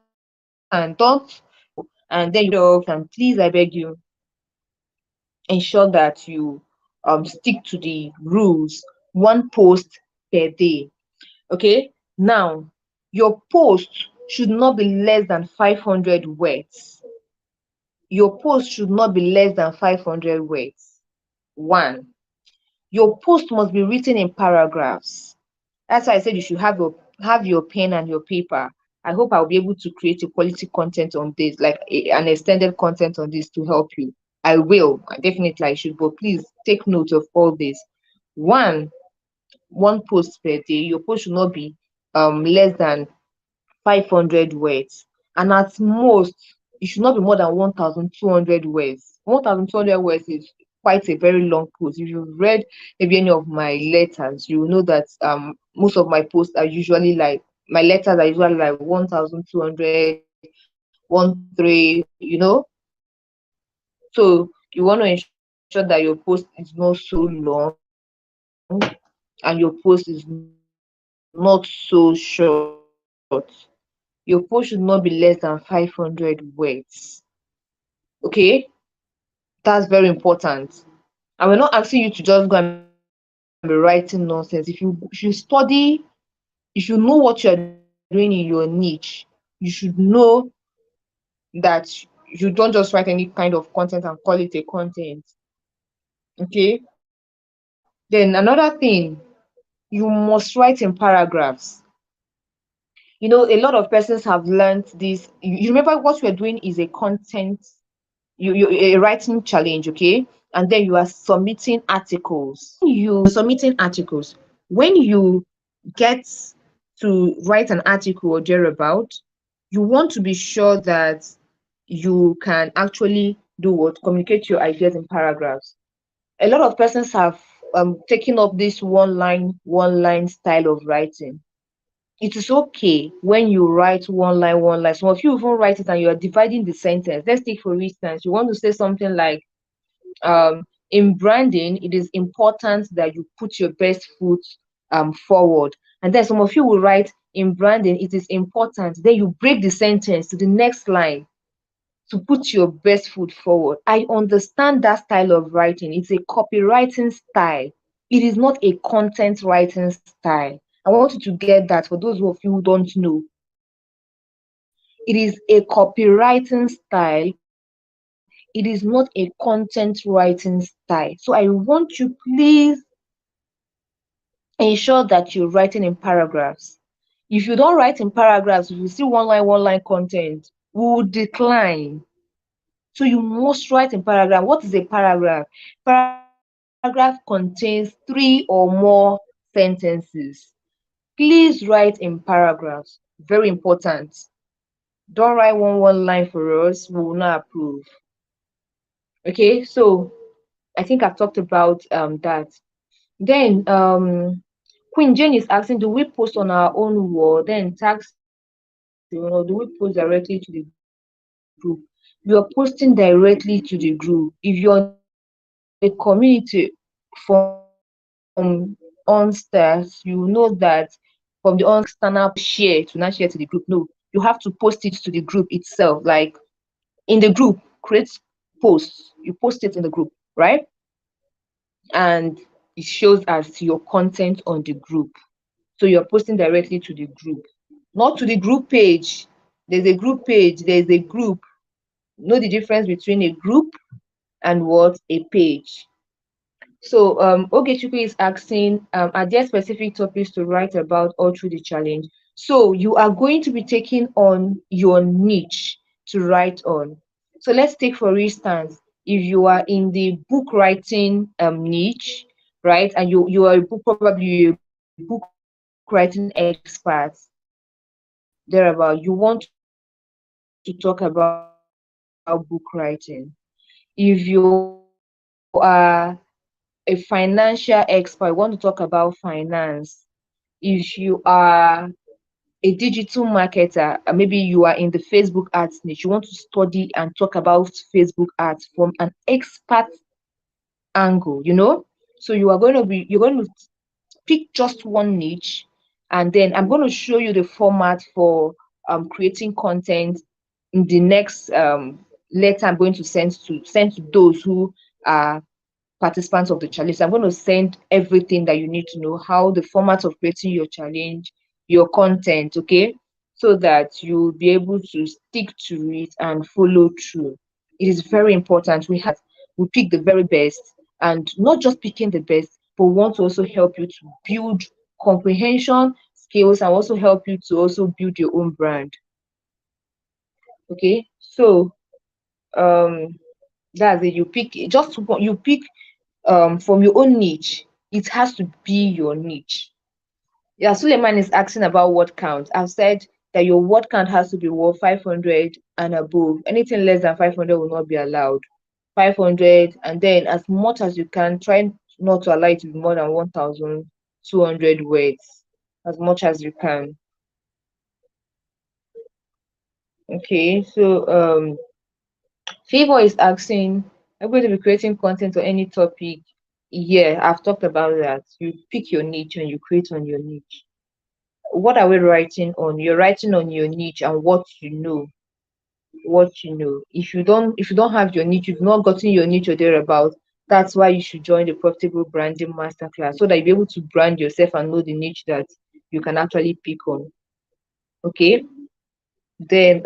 don't and then you and please, I beg you, ensure that you stick to the rules. One post per day. Okay. Now, your post should not be less than 500 words. Your post should not be less than 500 words. One, your post must be written in paragraphs. That's why I said you should have your pen and your paper. I hope I'll be able to create a quality content on this, like an extended content on this to help you. I will, definitely I should, but please take note of all this. One, one post per day. Your post should not be less than 500 words, and at most it should not be more than 1,200 words. 1,200 words is quite a very long post. If you've read maybe any of my letters, you will know that most of my posts are usually like my letters are usually like 1,200, 1,300. So you want to ensure that your post is not so long and your post is not so short. Your post should not be less than 500 words. Okay, that's very important. And we're not asking you to just go and be writing nonsense. If you study, if you know what you're doing in your niche, you should know that you don't just write any kind of content and call it a content. Okay. Then another thing, you must write in paragraphs. A lot of persons have learned this. You remember what we're doing is a content, a writing challenge, okay? And then you are submitting articles. When you get to write an article or thereabout, you want to be sure that you can actually do what? Communicate your ideas in paragraphs. A lot of persons have taken up this one line style of writing. It is okay when you write one line, one line. Some of you even write it and you are dividing the sentence. Let's take, for instance, you want to say something like, in branding, it is important that you put your best foot forward. And then some of you will write, in branding, it is important. Then you break the sentence to the next line to put your best foot forward. I understand that style of writing. It's a copywriting style. It is not a content writing style. I want you to get that for those of you who don't know. It is a copywriting style. It is not a content writing style. So I want you, please ensure that you're writing in paragraphs. If you don't write in paragraphs, if you see one line content, we will decline. So you must write in paragraph. What is a paragraph? Paragraph contains three or more sentences. Please write in paragraphs. Very important. Don't write one line for us. We will not approve. Okay, so I think I've talked about that. Then Queen Jane is asking, do we post on our own wall, then tags, do we post directly to the group? You are posting directly to the group. If you're on the community from onstairs, you know that from the onstairs you cannot share to not share to the group. No, you have to post it to the group itself. Like in the group, create posts, you post it in the group, right? And it shows as your content on the group. So you're posting directly to the group, not to the group page. There's a group page, there's a group. Know the difference between a group and what a page. So Ogechukwu is asking, are there specific topics to write about all through the challenge? So you are going to be taking on your niche to write on. So let's take for instance, if you are in the book writing niche, right, and you are a book, probably a book writing expert thereabout, you want to talk about book writing. If you are a financial expert, you want to talk about finance. If you are a digital marketer, maybe you are in the Facebook ads niche, you want to study and talk about Facebook ads from an expert angle, So you are going to pick just one niche, and then I'm going to show you the format for creating content in the next letter I'm going to send to those who are participants of the challenge. So I'm going to send everything that you need to know, how the format of creating your challenge, your content, okay, so that you'll be able to stick to it and follow through. It is very important. We pick the very best, and not just picking the best, but want to also help you to build comprehension skills and also help you to also build your own brand. Okay, so um that's it. You pick from your own niche. It has to be your niche. Yeah, Suleiman is asking about word count. I've said that your word count has to be 500 and above. Anything less than 500 will not be allowed. 500, and then as much as you can, try not to allow it to be more than 1,200 words, as much as you can. Okay, so Favor is asking, I'm going to be creating content on any topic. Yeah, I've talked about that. You pick your niche and you create on your niche. What are we writing on? You're writing on your niche and what you know. What you know. If you don't have your niche, you've not gotten your niche or thereabout, that's why you should join the Profitable Branding Masterclass, so that you'll be able to brand yourself and know the niche that you can actually pick on. Okay. Then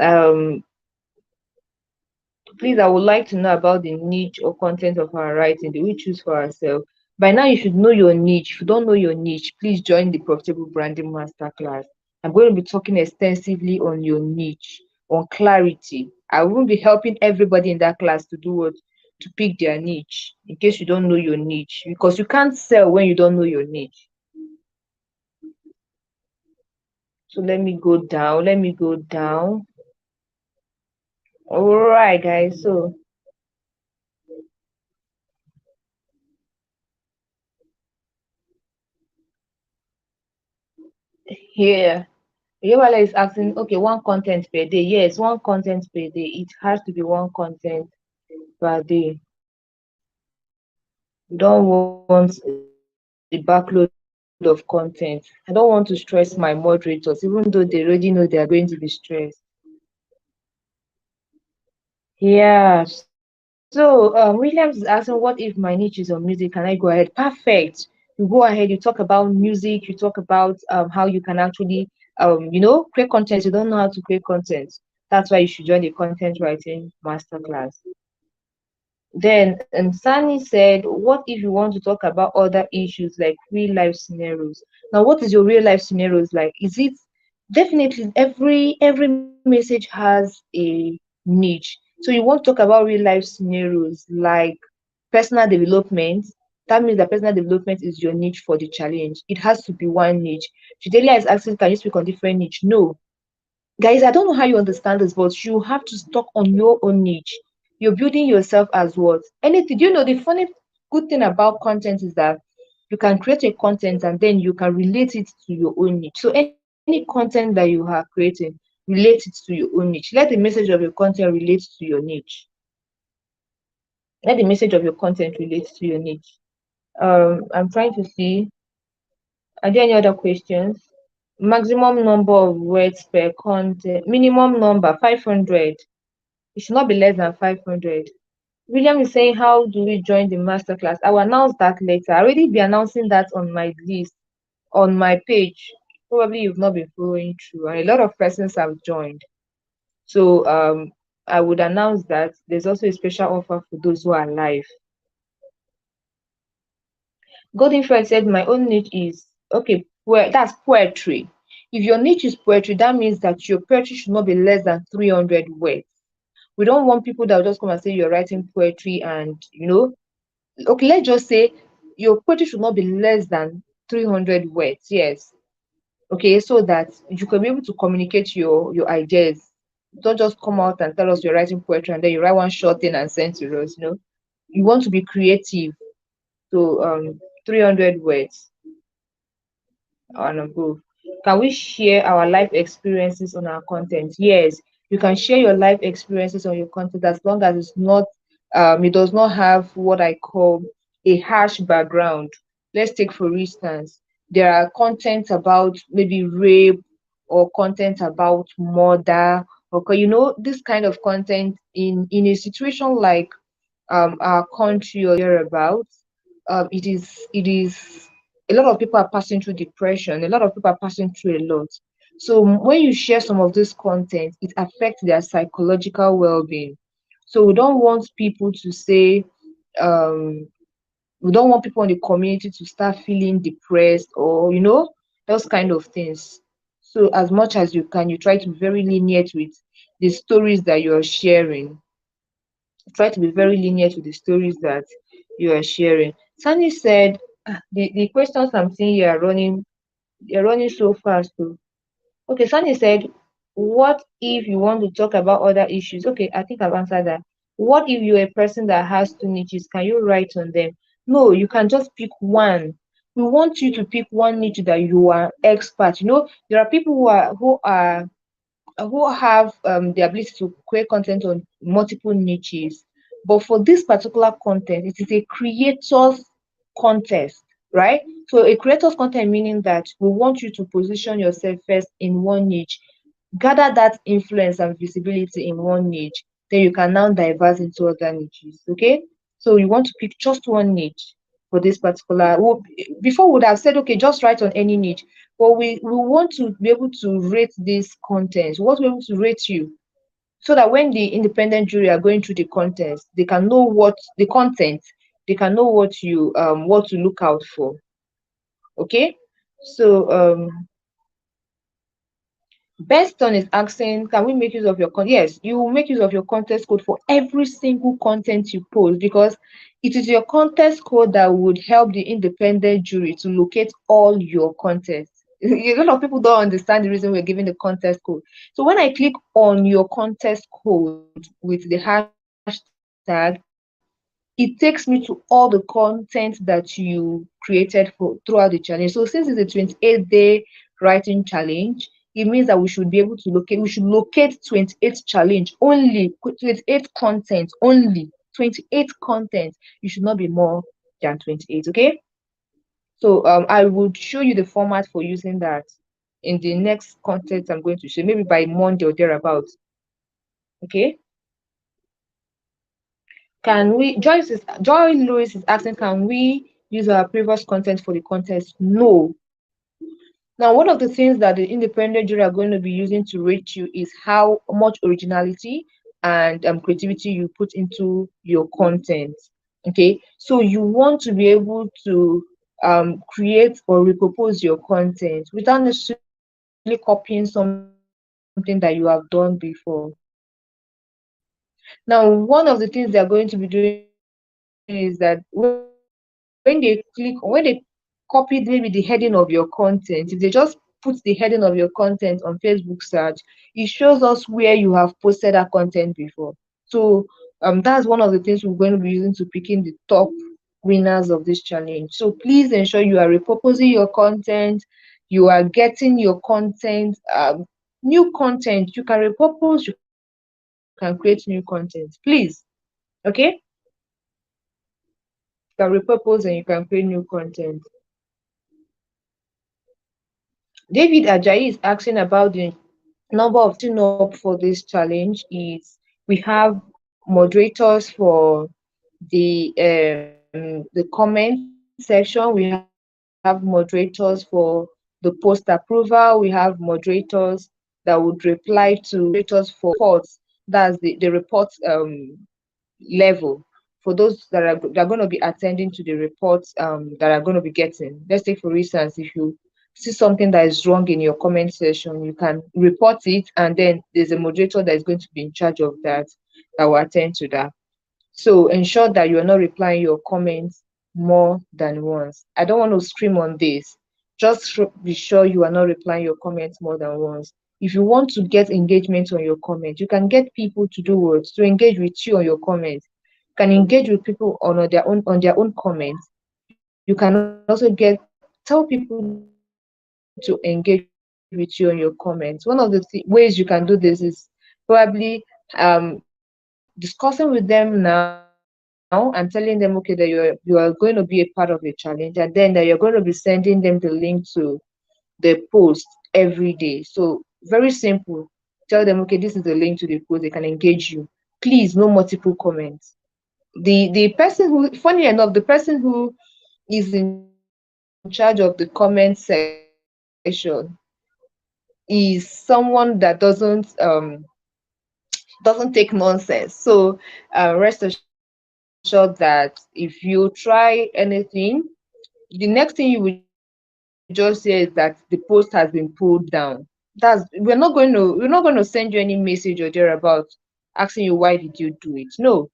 please, I would like to know about the niche or content of our writing that we choose for ourselves. By now, you should know your niche. If you don't know your niche, please join the Profitable Branding Masterclass. I'm going to be talking extensively on your niche, on clarity. I won't be helping everybody in that class to do what? To pick their niche, in case you don't know your niche, because you can't sell when you don't know your niche. So let me go down. Let me go down. All right, guys. So here. Yewala is asking, okay, one content per day. Yes, one content per day. It has to be one content per day. We don't want a backload of content. I don't want to stress my moderators, even though they already know they are going to be stressed. Yeah. So Williams is asking, what if my niche is on music? Can I go ahead? Perfect. You go ahead, you talk about music, you talk about how you can actually create content. You don't know how to create content. That's why you should join the content writing masterclass. Then Sani said, what if you want to talk about other issues like real life scenarios? Now, what is your real life scenarios like? Is it definitely every message has a niche? So you want to talk about real life scenarios like personal development. That means that personal development is your niche for the challenge. It has to be one niche. Fidelia is asking, can you speak on different niche? No. Guys, I don't know how you understand this, but you have to talk on your own niche. You're building yourself as what? Anything. You know, the funny good thing about content is that you can create a content and then you can relate it to your own niche. So any content that you are creating, relate it to your own niche. Let the message of your content relate to your niche. Let the message of your content relate to your niche. I'm trying to see. Are there any other questions? Maximum number of words per content. Minimum number 500. It should not be less than 500. William is saying, how do we join the masterclass? I will announce that later. I already be announcing that on my list, on my page. Probably you've not been following through, and a lot of persons have joined. So I would announce that there's also a special offer for those who are live. Golden Friend said, my own niche is okay, that's poetry. If your niche is poetry, that means that your poetry should not be less than 300 words. We don't want people that will just come and say you're writing poetry and, okay, let's just say your poetry should not be less than 300 words. Yes. Okay, so that you can be able to communicate your ideas. Don't just come out and tell us you're writing poetry and then you write one short thing and send to us. You want to be creative. So 300 words and above. Can we share our life experiences on our content? Yes, you can share your life experiences on your content as long as it does not have what I call a harsh background. Let's take for instance, there are content about maybe rape or content about murder, or this kind of content in a situation like our country or thereabouts. It is a lot of people are passing through depression. A lot of people are passing through a lot. So when you share some of this content, it affects their psychological well-being. So um, we don't want people in the community to start feeling depressed or those kind of things. So as much as you can, you try to be very lenient with the stories that you're sharing. Try to be very lenient with the stories that you are sharing. Sunny said, the questions I'm seeing you are you're running so fast too. Okay, Sunny said, what if you want to talk about other issues? Okay, I think I've answered that. What if you're a person that has two niches? Can you write on them? No, you can just pick one. We want you to pick one niche that you are expert. There are people who have the ability to create content on multiple niches. But for this particular content, it is a creator's contest, right? So a creator's content meaning that we want you to position yourself first in one niche, gather that influence and visibility in one niche, then you can now diverse into other niches. Okay. So you want to pick just one niche for this particular. Before we would have said, okay, just write on any niche. But we want to be able to rate this content. We want to be able to rate you so that when the independent jury are going through the contest, they can know what the content, they can know what to look out for. Okay. So Beston is asking, can we make use of your content? Yes, you will make use of your contest code for every single content you post because it is your contest code that would help the independent jury to locate all your content. A lot of people don't understand the reason we're giving the contest code. So when I click on your contest code with the hashtag, it takes me to all the content that you created throughout the challenge. So since it's a 28-day writing challenge, it means that we should locate 28 challenge only, 28 content only, 28 content. You should not be more than 28, okay? So I would show you the format for using that in the next content I'm going to share, maybe by Monday or thereabouts. Okay. Joy Lewis is asking, can we use our previous content for the contest? No. Now, one of the things that the independent jury are going to be using to rate you is how much originality and creativity you put into your content. Okay, so you want to be able to create or repurpose your content without necessarily copying something that you have done before. So Now, one of the things they're going to be doing is that when they copy maybe the heading of your content, if they just put the heading of your content on Facebook search, it shows us where you have posted that content before. So that's one of the things we're going to be using to picking the top winners of this challenge. So please ensure you are repurposing your content, you are getting your content, new content. You can repurpose, you can create new content. Please, okay? You can repurpose and you can create new content. David Ajayi is asking about the number of up for this challenge is we have moderators for the comment section, we have moderators for the post approval, we have moderators that would reply to moderators for reports, that's the report level for those that are going to be attending to the reports that are going to be getting. Let's take for instance, if you see something that is wrong in your comment section, you can report it, and then there's a moderator that is going to be in charge of that will attend to that. So ensure that you are not replying your comments more than once. I don't want to scream on this. Just be sure you are not replying your comments more than once. If you want to get engagement on your comment, you can get people to do what? To engage with you on your comments. You can engage with people on their own comments. You can also tell people to engage with you on your comments. One of the ways you can do this is probably discussing with them now and telling them, okay, that you are going to be a part of the challenge, and then that you're going to be sending them the link to the post every day. So very simple. Tell them, okay, this is the link to the post. They can engage you. Please, no multiple comments. The person who, funny enough, the person who is in charge of the comment section is someone that doesn't take nonsense. So rest assured that if you try anything, the next thing you will just say is that the post has been pulled down. That's we're not going to send you any message or thereabout asking you why did you do it. No,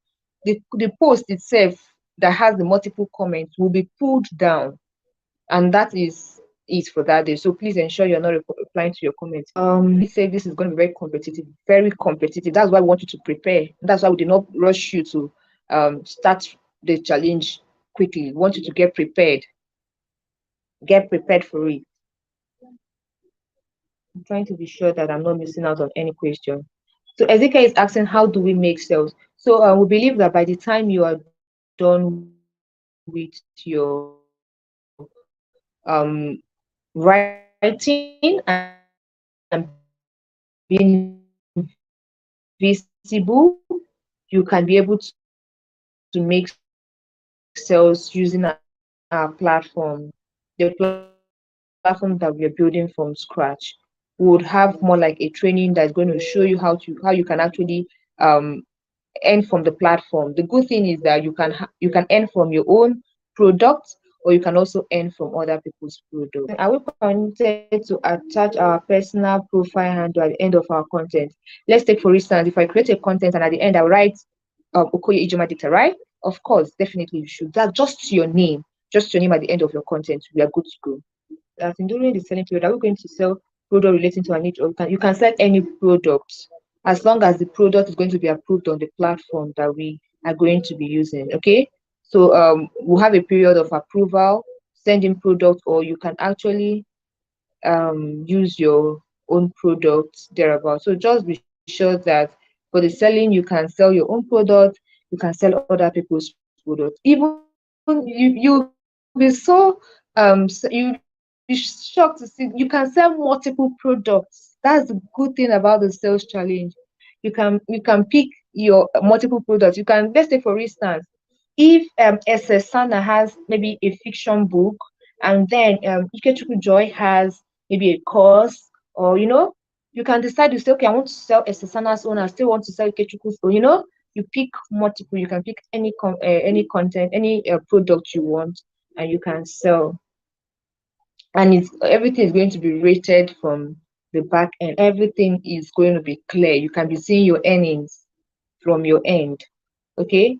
the post itself that has the multiple comments will be pulled down, and that is it for that day. So please ensure you're not replying to your comments. Say this is going to be very competitive, very competitive. That's why we want you to prepare. That's why we did not rush you to start the challenge quickly. We want you to get prepared. Get prepared for it. I'm trying to be sure that I'm not missing out on any question. So Ezekiel is asking, how do we make sales? So we believe that by the time you are done with your writing and being visible, you can be able to make sales using our platform, the platform that we are building from scratch. We would have more like a training that's going to show you how you can actually earn from the platform. The good thing is that you can earn from your own product, or you can also earn from other people's products. Are we permitted to attach our personal profile handle at the end of our content? Let's take for instance, if I create a content and at the end I write Okoye Ijoma Dicta, right? Of course, definitely you should. That's just your name at the end of your content. We are good to go. As in during the selling period, are we going to sell product relating to our niche, or you can sell any product as long as the product is going to be approved on the platform that we are going to be using. Okay, so we'll have a period of approval, sending product, or you can actually use your own products thereabout. So just be sure that for the selling, you can sell your own product, you can sell other people's products. Even you'll be so you'll be shocked to see you can sell multiple products. That's the good thing about the sales challenge. You can pick your multiple products. You can, let's say for instance, if SS Sana has maybe a fiction book, and then Ikechukwu Joy has maybe a course, or you can decide to say, okay, I want to sell SS Sana's own, I still want to sell Ikechukwu's own. You pick multiple. You can pick any content, any product you want, and you can sell. And everything is going to be rated from the back end. Everything is going to be clear. You can be seeing your earnings. from your end. Okay.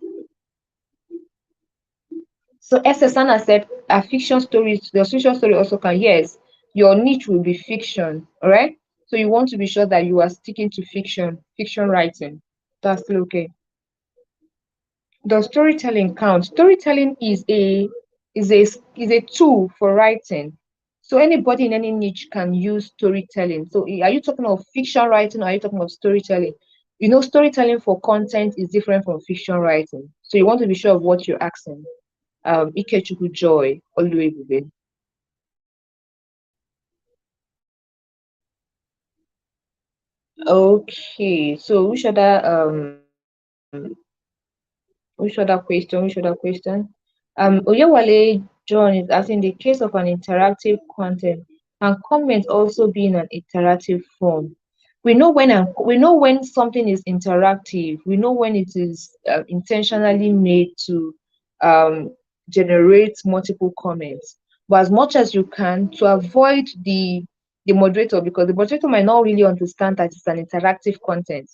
So Sana said a fiction story, the fiction story also can, yes, your niche will be fiction, all right? So you want to be sure that you are sticking to fiction writing. That's still okay. Does storytelling count? Storytelling is a tool for writing. So anybody in any niche can use storytelling. So are you talking of fiction writing or are you talking of storytelling? You know, storytelling for content is different from fiction writing. So you want to be sure of what you're asking. Ikechukwu Joy Oluebube. Okay, so which other question? Oyewale John is asking, the case of an interactive content, can comment also be in an interactive form? We know when something is interactive. We know when it is intentionally made to um, generate multiple comments. But as much as you can, to avoid the moderator, because the moderator might not really understand that it's an interactive content.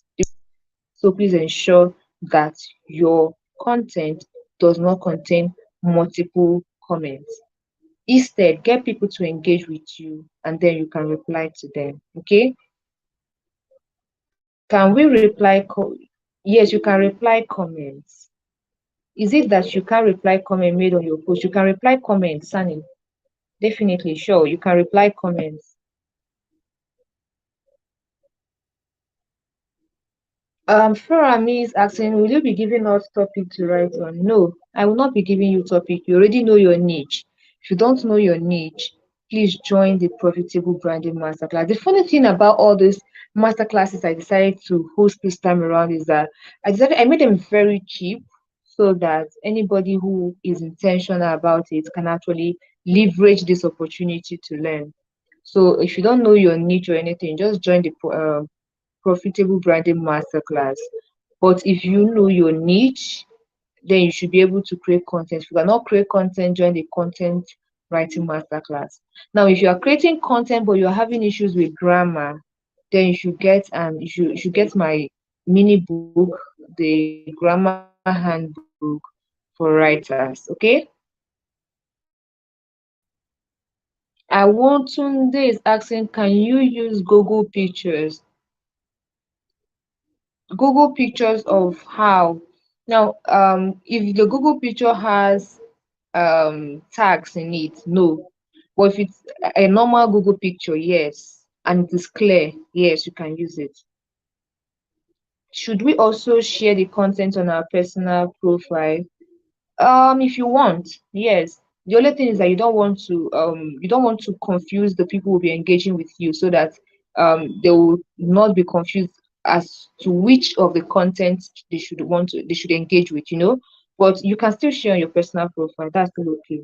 So please ensure that your content does not contain multiple comments. Instead, get people to engage with you and then you can reply to them. Okay? Can we reply? Yes, you can reply comments. Is it that you can't reply comment made on your post? You can reply comments, Sunny. Definitely, sure. You can reply comments. Farami is asking, will you be giving us topic to write on? No, I will not be giving you topic. You already know your niche. If you don't know your niche, please join the Profitable Branding Masterclass. The funny thing about all these masterclasses I decided to host this time around is that I made them very cheap so that anybody who is intentional about it can actually leverage this opportunity to learn. So if you don't know your niche or anything, just join the Profitable Branding Masterclass. But if you know your niche, then you should be able to create content. If you cannot create content, join the Content Writing Masterclass. Now, if you are creating content but you're having issues with grammar, then you should get my mini book, the Grammar Handbook for Writers. Okay. Awontunde is asking, can you use Google Pictures? Google Pictures of how? Now, if the Google picture has tags in it, no. But if it's a normal Google picture, yes, and it is clear, yes, you can use it. Should we also share the content on our personal profile? If you want, yes. The only thing is that you don't want to confuse the people who will be engaging with you, so that they will not be confused as to which of the content they should engage with, you know. But you can still share on your personal profile. That's still okay.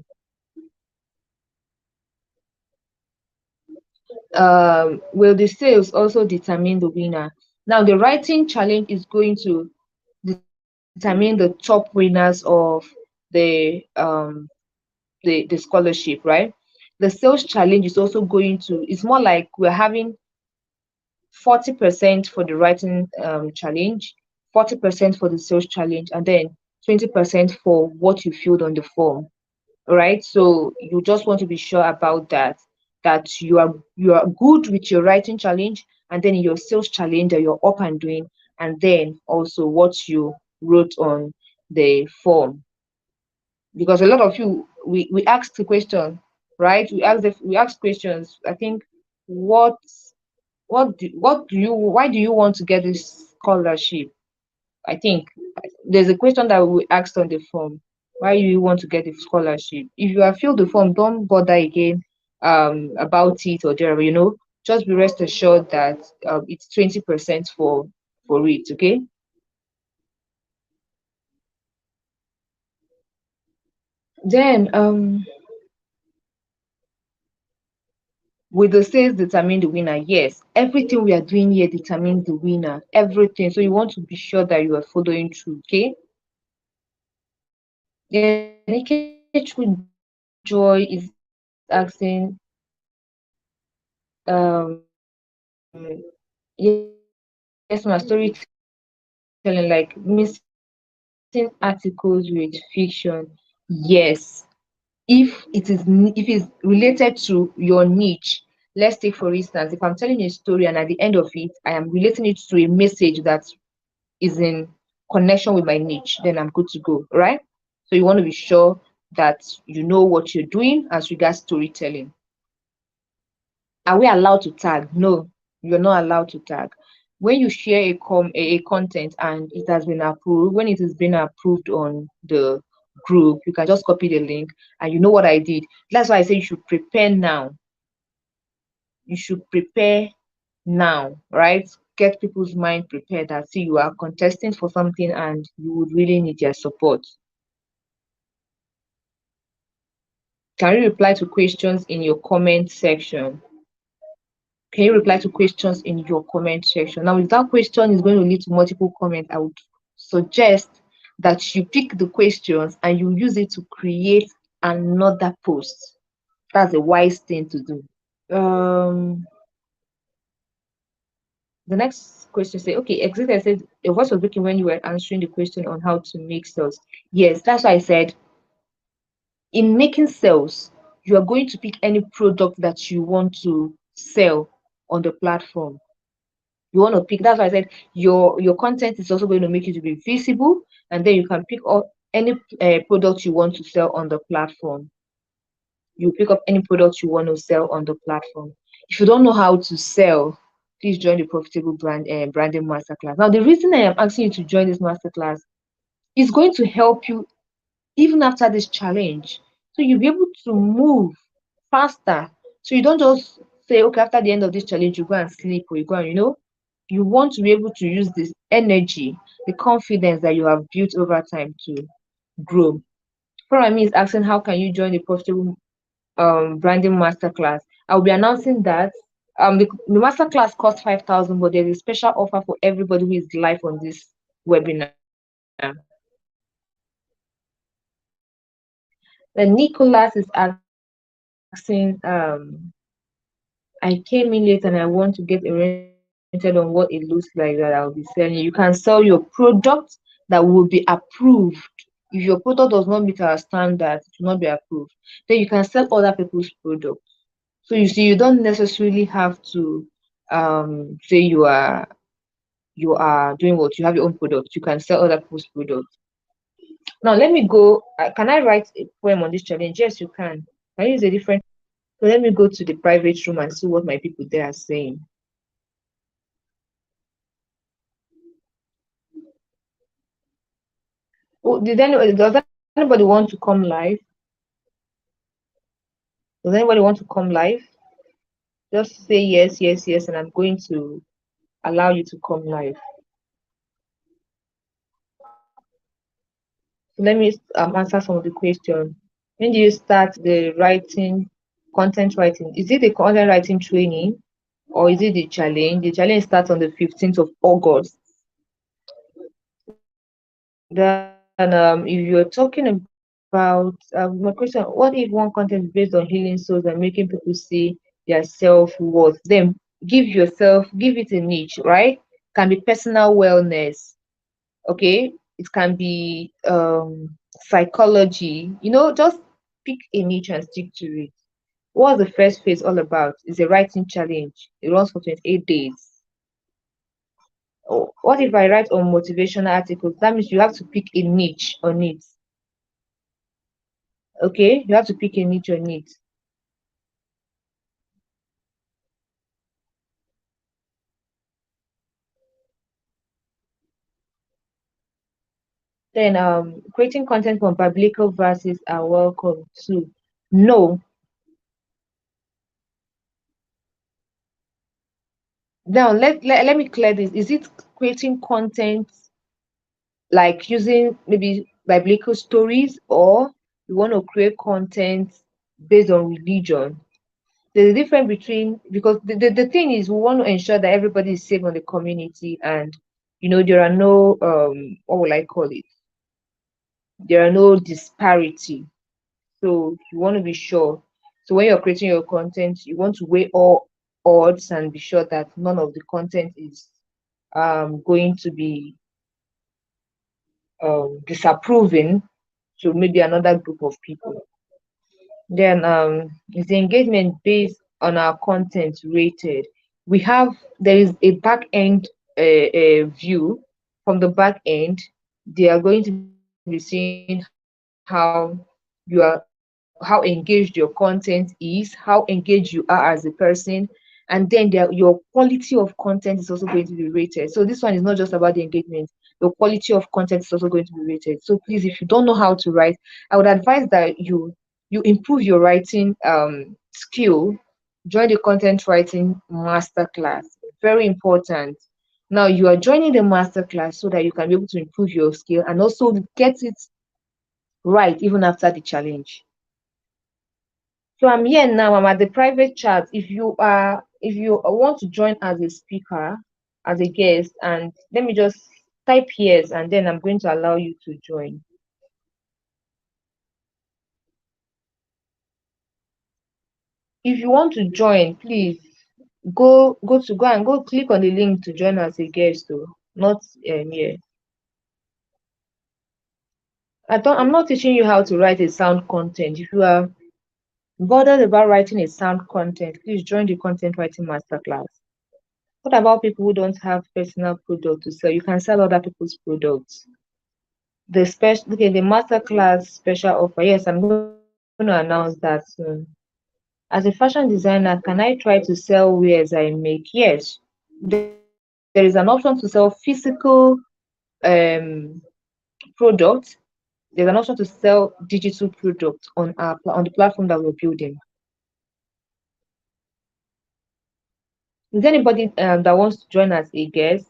Will the sales also determine the winner? Now, the writing challenge is going to determine the top winners of the scholarship, right? The sales challenge is also going to, it's more like we're having 40% for the writing challenge, 40% for the sales challenge, and then 20% for what you filled on the form. All right. So you just want to be sure about that you are good with your writing challenge, and then in your sales challenge that you're up and doing, and then also what you wrote on the form. Because a lot of you, we asked the question, right? We asked questions. I think, what what do you why do you want to get this scholarship? I think there's a question that we asked on the form. Why do you want to get the scholarship? If you have filled the form, don't bother again about it or whatever, you know. Just be rest assured that it's 20% for it, okay? Then will the sales determine the winner? Yes, everything we are doing here determines the winner. Everything. So you want to be sure that you are following through, okay? Then Joy is asking, um, yes, my storytelling is telling, like missing articles with fiction. Yes, if it's related to your niche. Let's take for instance, if I'm telling a story and at the end of it I am relating it to a message that is in connection with my niche, then I'm good to go, right? So you want to be sure that you know what you're doing as regards storytelling. Are we allowed to tag? No, you're not allowed to tag. When you share a content and it has been approved, when it has been approved on the group, you can just copy the link and you know what I did. That's why I say you should prepare now. You should prepare now, right? Get people's mind prepared that see you are contesting for something and you would really need their support. Can you reply to questions in your comment section? Can you reply to questions in your comment section? Now, if that question is going to lead to multiple comments, I would suggest that you pick the questions and you use it to create another post. That's a wise thing to do. The next question say, okay, exit. I said your voice was breaking when you were answering the question on how to make sales. Yes, that's why I said in making sales, you are going to pick any product that you want to sell on the platform. You want to pick, that's why I said your content is also going to make you to be visible, and then you can pick up any product you want to sell on the platform. You pick up any product you want to sell on the platform. If you don't know how to sell, please join the Profitable Branding Masterclass. Now, the reason I am asking you to join this masterclass is going to help you even after this challenge. So you'll be able to move faster. So you don't just say, okay, after the end of this challenge, you go and sleep or you go and, you want to be able to use this energy, the confidence that you have built over time to grow. What I mean is asking, how can you join the Profitable Branding Masterclass? I'll be announcing that the masterclass costs 5,000, but there's a special offer for everybody who is live on this webinar. Then Nicholas is asking, I came in late and I want to get oriented on what it looks like that I'll be selling. You can sell your product that will be approved. If your product does not meet our standards, it will not be approved. Then you can sell other people's products. So you see, you don't necessarily have to say you are doing what you have your own product. You can sell other people's products. Now let me go. Can I write a poem on this challenge? Yes, you can. I use a different. So let me go to the private room and see what my people there are saying. Oh, does anybody want to come live? Does anybody want to come live? Just say yes, yes, yes, and I'm going to allow you to come live. So let me answer some of the questions. When do you start the writing, content writing? Is it the content writing training or is it the challenge? The challenge starts on the 15th of August. Then if you're talking about my question, what if one content is based on healing souls and making people see their self-worth? Then give it a niche, right? Can be personal wellness, okay? It can be psychology, just pick a niche and stick to it. What's the first phase all about? It's a writing challenge. It runs for 28 days. Oh, what if I write on motivational articles? That means you have to pick a niche on it. Okay, you have to pick a niche on it. Then creating content from biblical verses are welcome too. No. Now let me clear this. Is it creating content like using maybe biblical stories, or you want to create content based on religion? There's a difference between, because the thing is we want to ensure that everybody is safe on the community, and there are no what will I call it? There are no disparity. So you want to be sure. So when you're creating your content, you want to weigh all odds and be sure that none of the content is going to be disapproving to maybe another group of people. Then is the engagement based on our content rated? We have There is a back end view. From the back end, they are going to be seeing how engaged your content is, how engaged you are as a person, and then your quality of content is also going to be rated. So this one is not just about the engagement, your quality of content is also going to be rated. So please, if you don't know how to write, I would advise that you improve your writing skill. Join the content writing masterclass. Very important. Now you are joining the masterclass so that you can be able to improve your skill and also get it right even after the challenge. So I'm here now. I'm at the private chat. If you want to join as a speaker, as a guest, and let me just type yes, and then I'm going to allow you to join. If you want to join, please go click on the link to join as a guest, though, not here. I'm not teaching you how to write a sound content. If you are bothered about writing a sound content, please join the content writing masterclass. What about people who don't have personal product to sell? You can sell other people's products. The masterclass special offer. Yes, I'm going to announce that soon. As a fashion designer, can I try to sell wares I make? Yes. There is an option to sell physical um products. There's an option to sell digital products on the platform that we're building. Is there anybody that wants to join as a guest?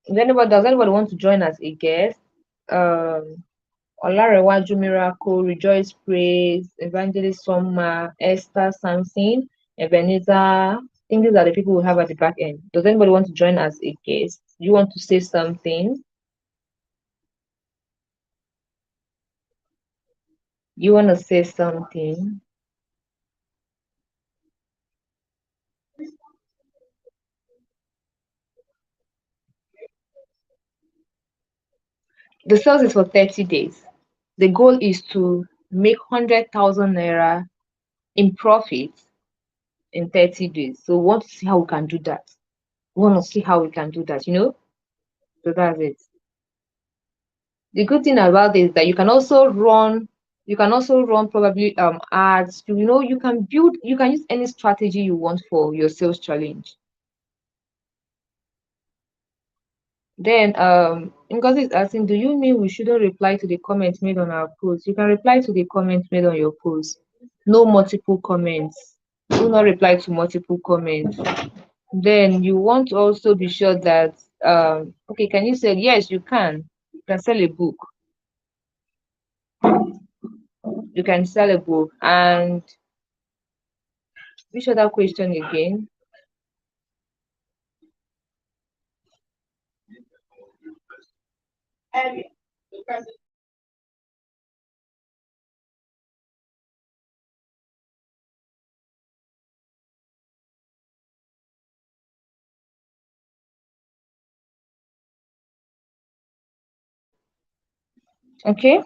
Does anybody want to join as a guest? Um, Olarewaju Miracle, Rejoice Praise, Evangelist Soma, Esther Samson, Ebenezer. I think these are the people we have at the back end. Does anybody want to join as a guest? You want to say something? You want to say something? The sales is for 30 days. The goal is to make 100,000 naira in profit in 30 days. So we want to see how we can do that. We want to see how we can do that. So that's it. The good thing about this is that you can also run probably ads. You can use any strategy you want for your sales challenge. Then Ngozi is asking, do you mean we shouldn't reply to the comments made on our post? You can reply to the comments made on your post. No multiple comments. Do not reply to multiple comments. Then you want to also be sure that okay, can you say yes, you can. You can sell a book. You can sell a book. And which other question again? Okay.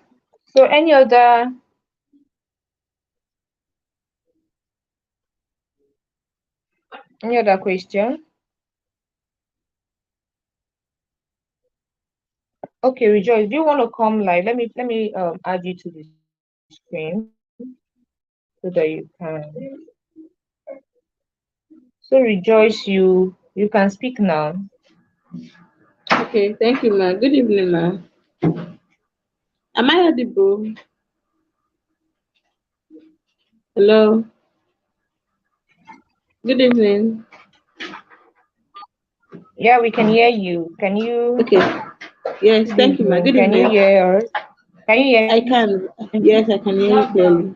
So any other question? Okay, Rejoice, do you want to come live? Let me add you to the screen so that you can. So Rejoice, you can speak now. Okay, thank you, ma. Good evening, ma. Am I audible? Hello. Good evening. Yeah, we can hear you. Can you? Okay. Yes, Good thank you, ma. evening. Good Can you evening. hear us? Can you hear I me? can. Yes, I can hear you clearly.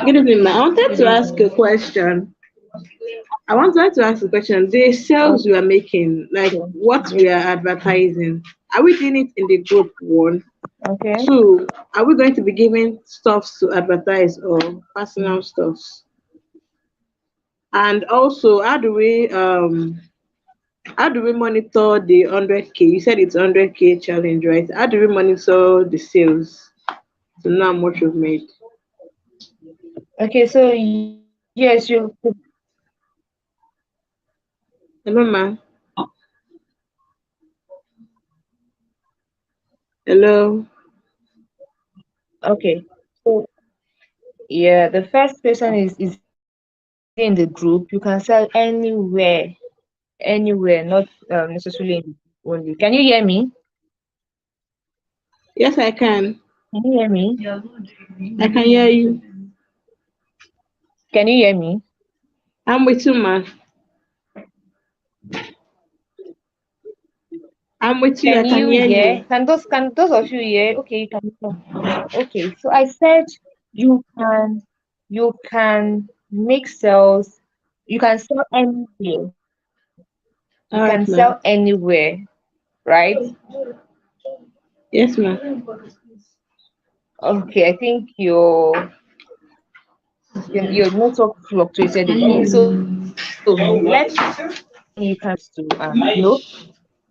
Good evening, ma. I wanted Good to ask a evening. question. I wanted to ask a question. The sales we are making, like Okay. what we are advertising, are we doing it in the group one? Okay. Two, are we going to be giving stuffs to advertise or personal stuffs? And also, how do we How do we monitor the 100K? You said it's 100K challenge, right? How do we monitor the sales to know how much we've made? Okay, so yes, you Hello, ma. Hello. okay. So yeah, the first person is in the group. You can sell anywhere, not necessarily in the group only. Can you hear me? Yes, I can. Can you hear me? I can hear you. Can you hear me? I'm with you, ma. I'm with you. I Can can you hear you. hear? Can those of you hear? Okay, you can hear. Okay, so I said you can you can make sales. You can sell anywhere. You can All sell right, ma. anywhere, right? Yes, ma. Okay, I think your network fluctuated again. So let's you can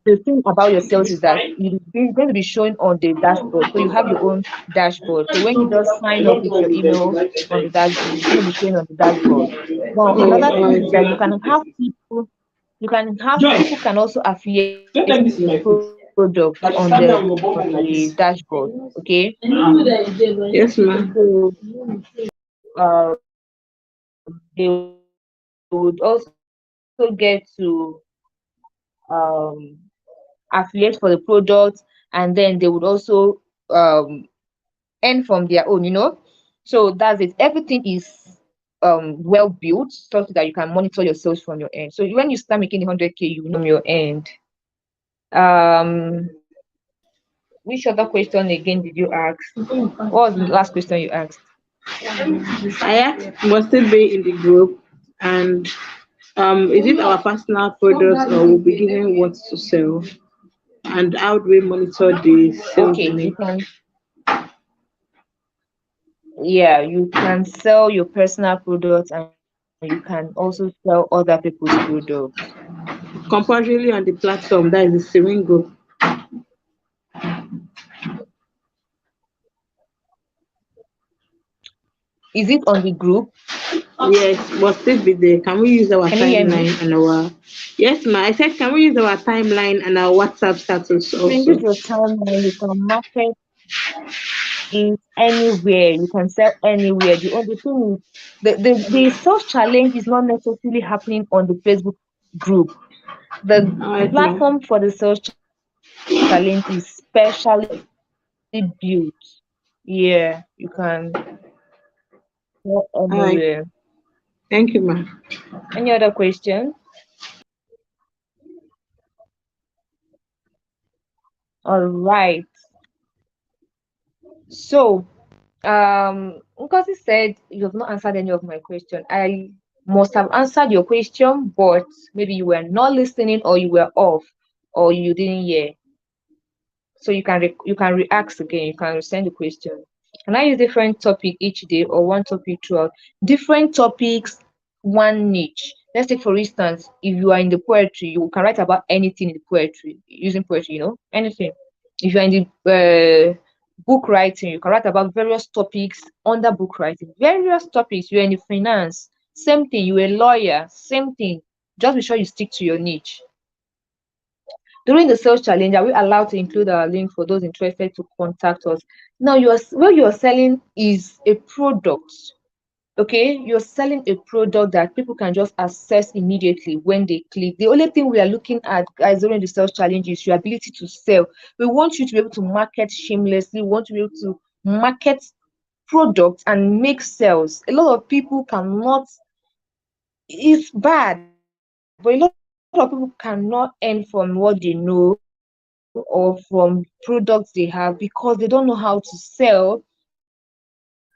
the thing about your sales is that it's going to be showing on the dashboard. So you have your own dashboard. So when you just sign up with your email on the dashboard, it's going to be showing on the dashboard. Now, Oh, another all thing right, is that ma. people can also affiliate your product on the dashboard. Okay. Yes, ma. So they would also get to um affiliate for the product, and then they would also earn from their own. So that's it. Everything is well built so that you can monitor your sales from your end. So when you start making the 100K, you know from your end. um which other question again did you ask? What was the last question you asked? I asked, must it be in the group? And is it our personal products or we'll be given what to sell? And how do we monitor the sales Okay, you made? can, yeah, you can sell your personal products, and you can also sell other people's products. Compulsorily on the platform, that is the Serene group. Is it on the group? Yes, must it be there? Can we use our Can you hear timeline me? and our yes, ma? I said, can we use our timeline and our WhatsApp status You can use also? your timeline, you can market it anywhere, you can sell anywhere. The only thing is the sales challenge is not necessarily happening on the Facebook group. The All right, ma. platform for the sales challenge is specially built. Yeah, you can sell All right. anywhere. Thank you, ma. Any other question? All right. So, Ngozi said you have not answered any of my question. I must have answered your question, but maybe you were not listening, or you were off, or you didn't hear. So you can re-ask again. You can send the question. Can I use different topic each day or one topic throughout? Different topics, one niche. Let's take for instance, if you are in the poetry, you can write about anything in the poetry using poetry. Anything. If you are in the book writing, you can write about various topics under book writing. Various topics. You're in the finance, same thing. You're a lawyer, same thing. Just be sure you stick to your niche. During the sales challenge, are we allowed to include our link for those interested to contact us? Now, what you're selling is a product. Okay, you're selling a product that people can just access immediately when they click. The only thing we are looking at, guys, during the sales challenge is your ability to sell. We want you to be able to market shamelessly. We want you to be able to market products and make sales. A lot of people cannot, it's bad, but a lot of people cannot earn from what they know or from products they have because they don't know how to sell.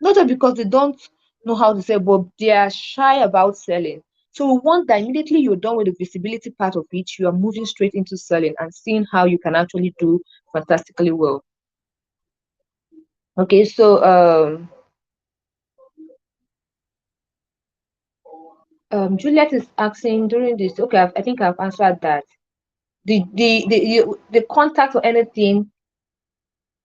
Not just because they don't know how to sell, but they are shy about selling. So we want that immediately you're done with the visibility part of it, you are moving straight into selling and seeing how you can actually do fantastically well. Okay, so Juliet is asking during this. Okay, I think I've answered that. the contact or anything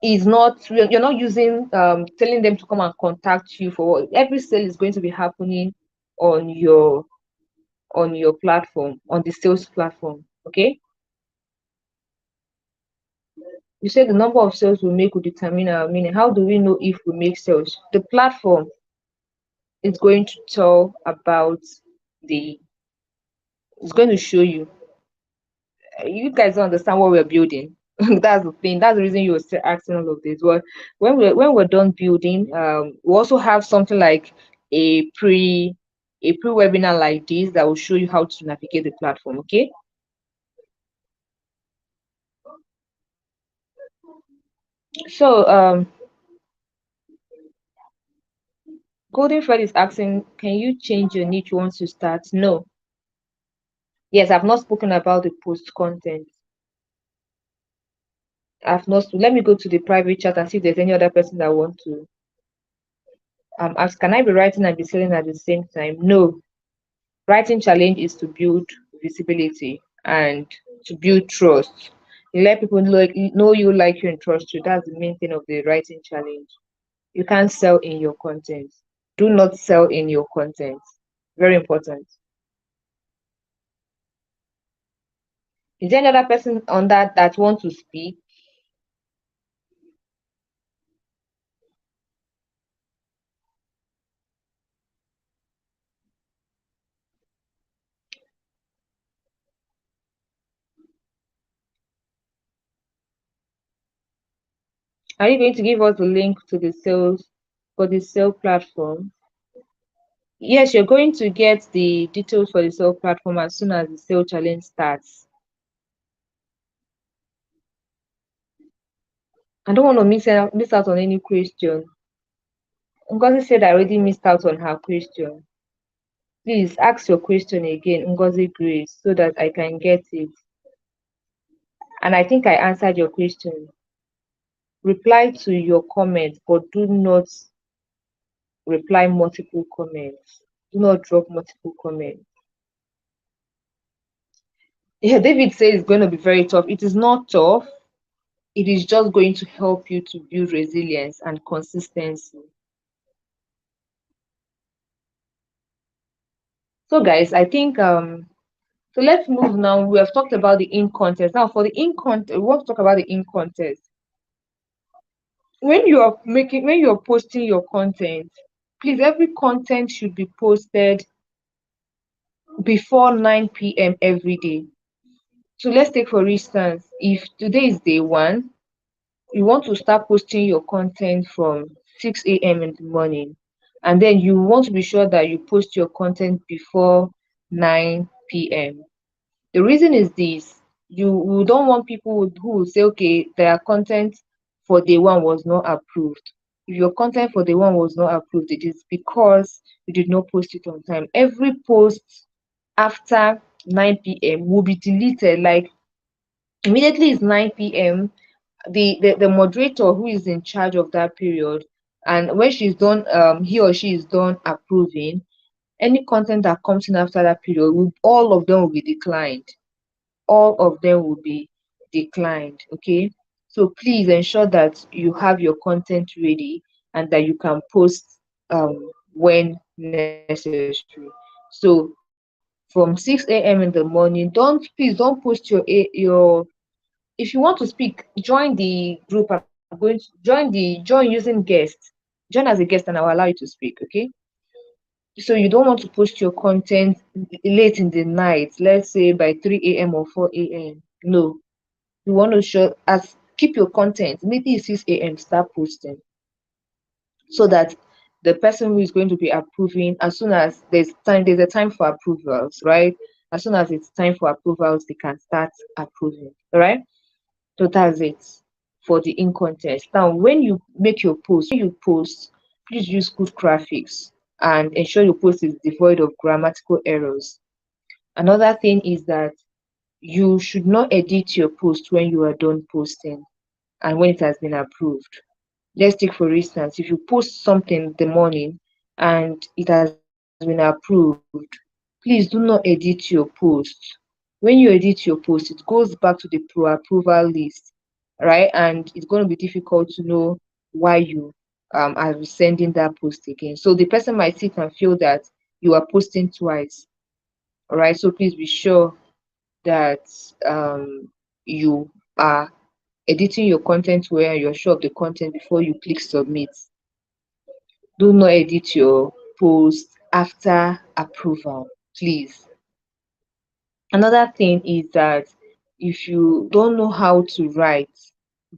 is not, you're not using telling them to come and contact you for what. Every sale is going to be happening on your platform, on the sales platform. Okay, you said the number of sales we make will determine our meaning. How do we know if we make sales? The platform is going to tell about the it's going to show you. You guys don't understand what we're building. That's the thing. That's the reason you were still asking all of this. Well, when we're done building, we also have something like a pre webinar like this that will show you how to navigate the platform. Okay. So Golden Fred is asking, can you change your niche once you start? No. Yes, I've not spoken about the post content. I've not. Let me go to the private chat and see if there's any other person that want to ask. Can I be writing and be selling at the same time? No. Writing challenge is to build visibility and to build trust. You let people know you, like you, and trust you. That's the main thing of the writing challenge. You can't sell in your content. Do not sell in your content. Very important. Is there another person on that wants to speak? Are you going to give us the link to the sales for the sale platform? Yes, you're going to get the details for the sale platform as soon as the sale challenge starts. I don't want to miss out on any question. Ngozi said I already missed out on her question. Please ask your question again, Ngozi Grace, so that I can get it. And I think I answered your question. Reply to your comment, but do not reply multiple comments. Do not drop multiple comments. Yeah, David says it's going to be very tough. It is not tough. It is just going to help you to build resilience and consistency. So guys, I think so let's move now. We have talked about the in contest. Now for the in contest, we want to talk about the in contest. When you're posting your content, please, every content should be posted before 9 p.m. every day. So let's take for instance, if today is day one, you want to start posting your content from 6 a.m. in the morning, and then you want to be sure that you post your content before 9 p.m. The reason is this: you don't want people who will say, okay, their content for day one was not approved. If your content for day one was not approved, it is because you did not post it on time. Every post after 9 p.m. will be deleted. Like immediately it's 9 p.m. The moderator who is in charge of that period, and when she's done, he or she is done approving any content that comes in after that period, all of them will be declined. All of them will be declined. Okay, so please ensure that you have your content ready and that you can post when necessary. So from 6 a.m. in the morning, please don't post your if you want to speak, join the group. I'm going to join using guests. Join as a guest and I'll allow you to speak. Okay, so you don't want to post your content late in the night, let's say by 3 a.m. or 4 a.m. No, you want to show as keep your content maybe 6 a.m. start posting, so that the person who is going to be approving, as soon as there's a time for approvals, right? As soon as it's time for approvals, they can start approving. All right, so that's it for the in contest. Now when you make your post, please use good graphics and ensure your post is devoid of grammatical errors. Another thing is that you should not edit your post when you are done posting and when it has been approved. Let's take for instance, if you post something in the morning and it has been approved, please do not edit your post when you edit your post, it goes back to the pro approval list, right? And it's going to be difficult to know why you are resending that post again. So the person might sit and feel that you are posting twice, all right? So please be sure that you are editing your content where you're sure of the content before you click submit. Do not edit your post after approval, please. Another thing is that if you don't know how to write,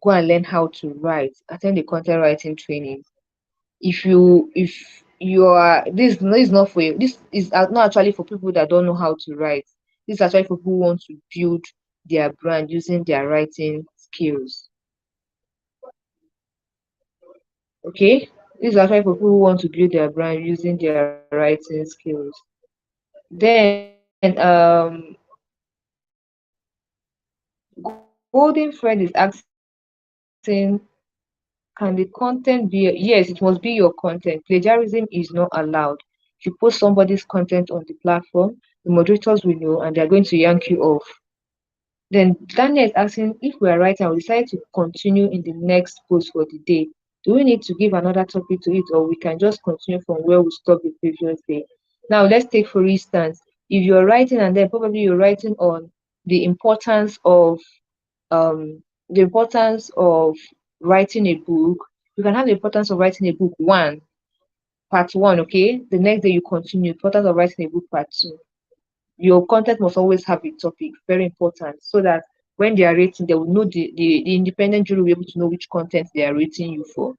go and learn how to write. Attend the content writing training. If you are this is not for you. This is not actually for people that don't know how to write. This is actually for people who want to build their brand using their writing skills. Okay, this is actually for people who want to build their brand using their writing skills. Then Golden Friend is asking, can the content be, yes, it must be your content. Plagiarism is not allowed. If you post somebody's content on the platform, the moderators will know and they're going to yank you off. Then Daniel is asking, if we are writing and we decide to continue in the next post for the day, do we need to give another topic to it, or we can just continue from where we stopped the previous day? Now let's take for instance, if you're writing and then probably you're writing on the importance of um the importance of writing a book, you can have the importance of writing a book one, part one, okay? The next day you continue, importance of writing a book part two. Your content must always have a topic, very important, so that when they are rating, they will know the independent jury will be able to know which content they are rating you for.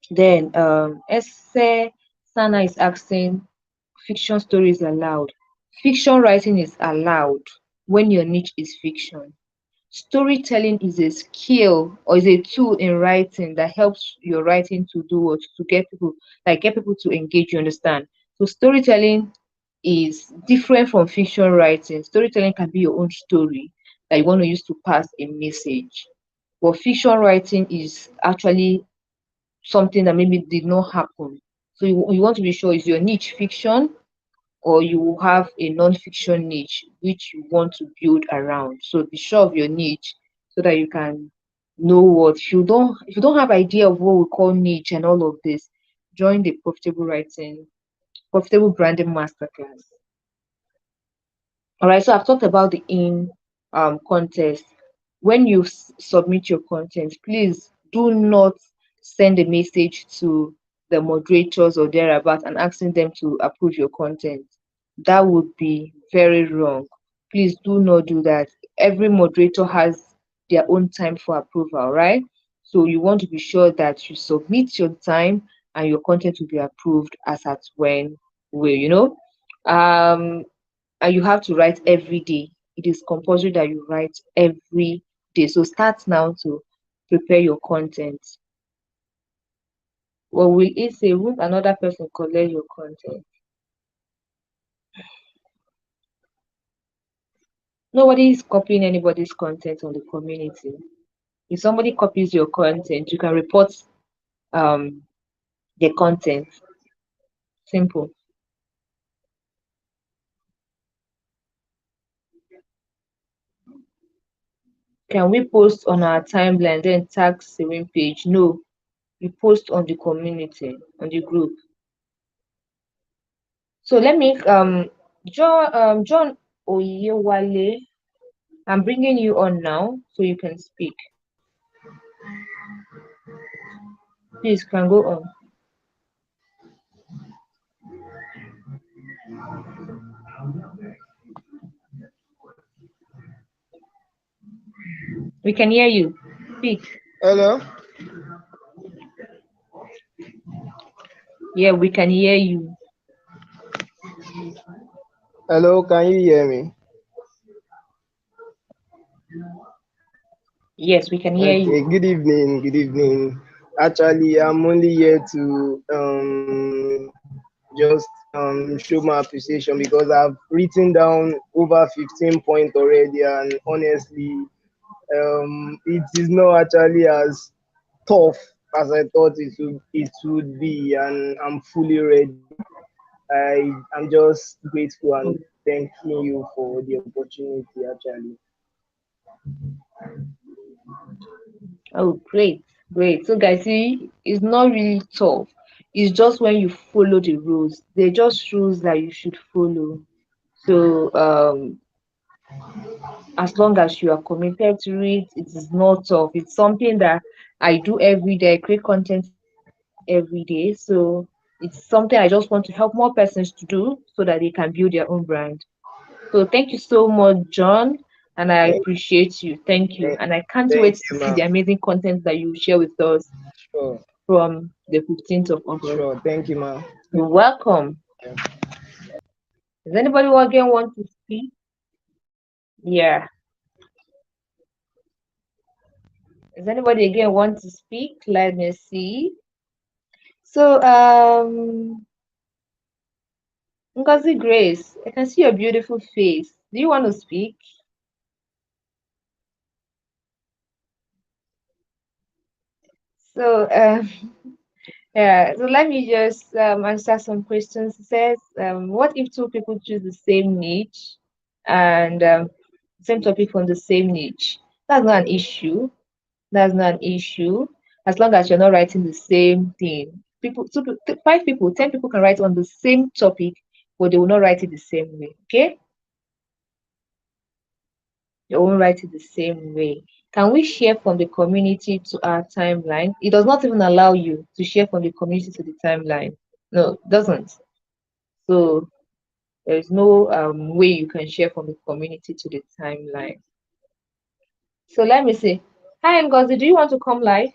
Then Ese Sana is asking, fiction stories allowed. Fiction writing is allowed when your niche is fiction. Storytelling is a skill or is a tool in writing that helps your writing to do what, to get people, like get people to engage, you understand? So storytelling is different from fiction writing. Storytelling can be your own story that you want to use to pass a message. But fiction writing is actually something that maybe did not happen. So you want to be sure, is your niche fiction, or you have a non-fiction niche which you want to build around. So be sure of your niche so that you can know what, if you don't have idea of what we call niche and all of this, join the profitable branding masterclass. All right, so I've talked about the in contest. When you submit your content, please do not send a message to the moderators or thereabout and asking them to approve your content. That would be very wrong. Please do not do that. Every moderator has their own time for approval, right? So you want to be sure that you submit your time and your content will be approved as at when will. And you have to write every day. It is compulsory that you write every day. So start now to prepare your content. What will it say? Won't another person collect your content? Nobody is copying anybody's content on the community. If somebody copies your content, you can report um the content. Simple. Can we post on our timeline then tag Serene page? No, you post on the community, on the group. So let me John Oyewale, I'm bringing you on now so you can speak. Please, can go on. We can hear you. Speak. Hello. Yeah, we can hear you. Hello, can you hear me? Yes, we can hear Okay, you. good evening. Good evening. Actually, I'm only here to just show my appreciation because I've written down over 15 points already, and honestly, it is not actually as tough as I thought it would be, and I'm fully ready. I'm just grateful and thanking you for the opportunity actually. Oh, great, great. So, guys, see, it's not really tough. It's just when you follow the rules. They're just rules that you should follow. So, as long as you are committed to it, it is not tough. It's something that I do every day. I create content every day. So, it's something I just want to help more persons to do so that they can build their own brand. So, thank you so much, John. And I Thank, appreciate you. Thank you. thank, And I can't thank wait to you, see ma'am. the amazing content that you share with us Sure, from the 15th of August. sure. Thank you, ma'am. You're welcome. Yeah. Does anybody again want to speak? Yeah. Does anybody again want to speak? Let me see. So, Ngozi Grace, I can see your beautiful face. Do you want to speak? So, yeah. So let me just answer some questions. It says, what if two people choose the same niche and same topic from the same niche? That's not an issue. That's not an issue as long as you're not writing the same thing. Five people, 10 people can write on the same topic, but they will not write it the same way. Okay, they won't write it the same way. Can we share from the community to our timeline? It does not even allow you to share from the community to the timeline. No, it doesn't. So there is no way you can share from the community to the timeline. So let me see. Hi, Ngozi, do you want to come live?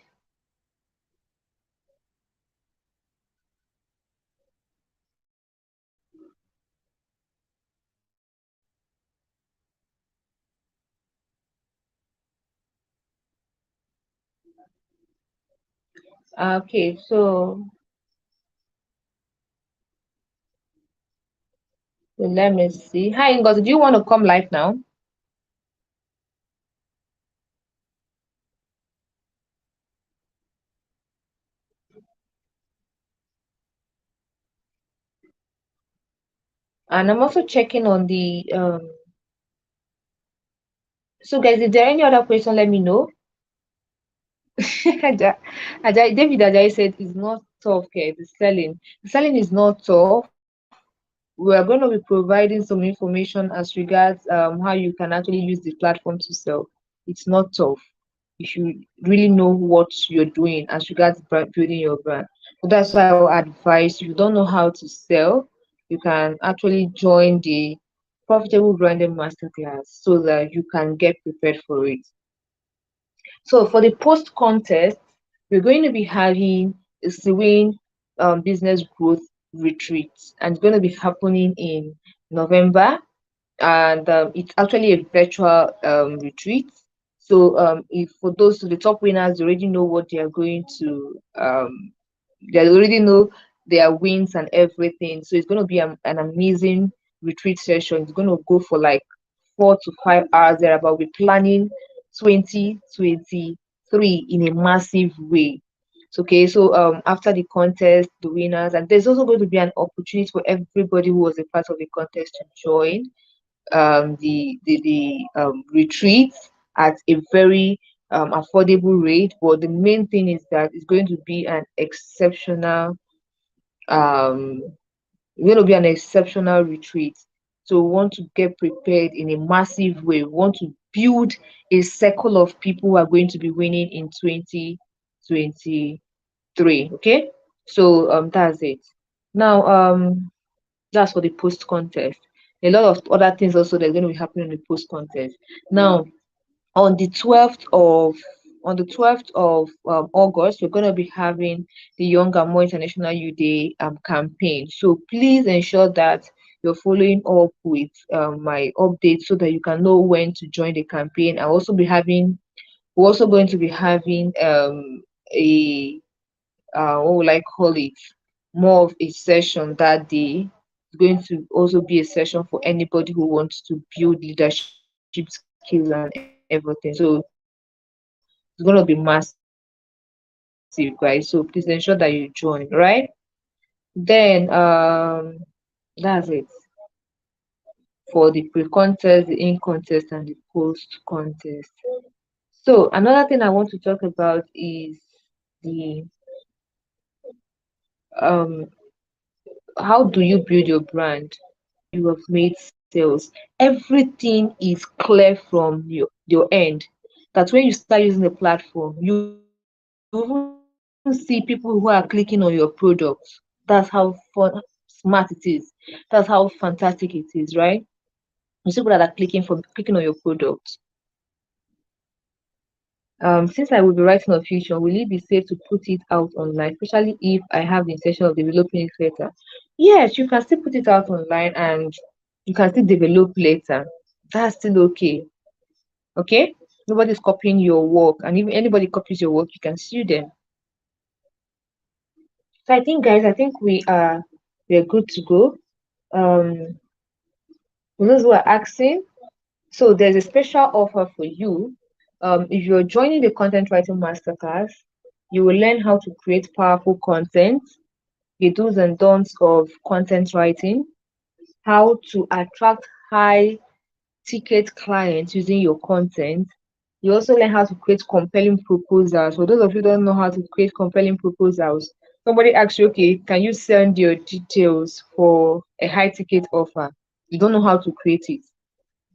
Okay, so let me see. Hi, Ngozi, do you want to come live now? And I'm also checking on the so guys, if there are any other question, let me know. David Ajayi said it's not tough, okay, the selling. The selling is not tough. We are going to be providing some information as regards how you can actually use the platform to sell. It's not tough. You should really know what you're doing as regards building your brand. So that's why I will advise if you don't know how to sell, you can actually join the profitable branding masterclass so that you can get prepared for it. So for the post contest, we're going to be having a Swing business growth retreat, and it's going to be happening in November, and it's actually a virtual retreat. So if for those the top winners already know what they are going to they already know their wins and everything. So it's going to be an amazing retreat session. It's going to go for like 4 to 5 hours there, about we're planning 2023 in a massive way. So, okay, so after the contest, the winners, and there's also going to be an opportunity for everybody who was a part of the contest to join the retreat at a very affordable rate. But the main thing is that it's going to be an exceptional um retreat. So we want to get prepared in a massive way. We want to build a circle of people who are going to be winning in 2023. Okay. So that's it. Now that's for the post contest. A lot of other things also that's going to be happening in the post contest. Now on the 12th of August, we're going to be having the Young and More International Youth Day campaign. So please ensure that you're following up with my updates so that you can know when to join the campaign. We're also going to be having a what would I call it, more of a session that day. It's going to also be a session for anybody who wants to build leadership skills and everything. So it's going to be massive, guys. So please ensure that you join, right? Then that's it. So for the pre-contest, the in-contest, and the post-contest. So another thing I want to talk about is the um how do you build your brand? You have made sales. Everything is clear from your end. That when you start using the platform, you even see people who are clicking on your products. That's how smart it is. That's how fantastic it is, right? You see people that are clicking on your products. Since I will be writing a fiction, will it be safe to put it out online, especially if I have the intention of developing it later? Yes, you can still put it out online and you can still develop later. That's still okay. Okay? Nobody's copying your work, and if anybody copies your work, you can sue them. So I think, guys, I think we're good to go. Um, for those who are asking, so there's a special offer for you. If you're joining the content writing masterclass, you will learn how to create powerful content, the do's and don'ts of content writing, how to attract high ticket clients using your content. You also learn how to create compelling proposals. For those of you who don't know how to create compelling proposals, somebody asks you, okay, can you send your details for a high ticket offer? You don't know how to create it.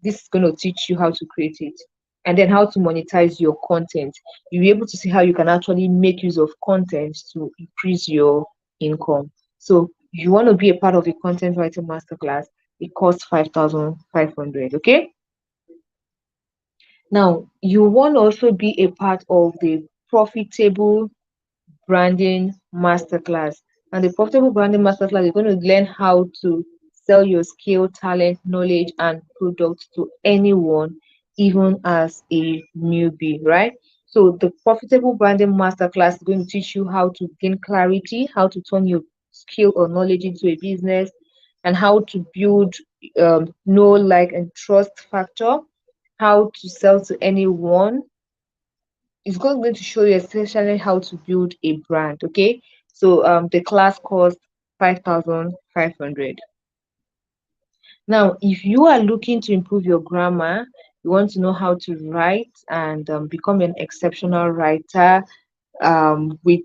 This is going to teach you how to create it. And then how to monetize your content. You'll be able to see how you can actually make use of content to increase your income. So if you want to be a part of the content writing masterclass, it costs 5,500. Okay. Now you want to also be a part of the profitable branding masterclass. And the profitable branding masterclass, you're going to learn how to sell your skill, talent, knowledge, and products to anyone, even as a newbie, right? So the profitable branding masterclass is going to teach you how to gain clarity, how to turn your skill or knowledge into a business, and how to build know, like, and trust factor, how to sell to anyone. It's going to show you essentially how to build a brand. Okay, so the class costs 5,500. Now if you are looking to improve your grammar, you want to know how to write and become an exceptional writer with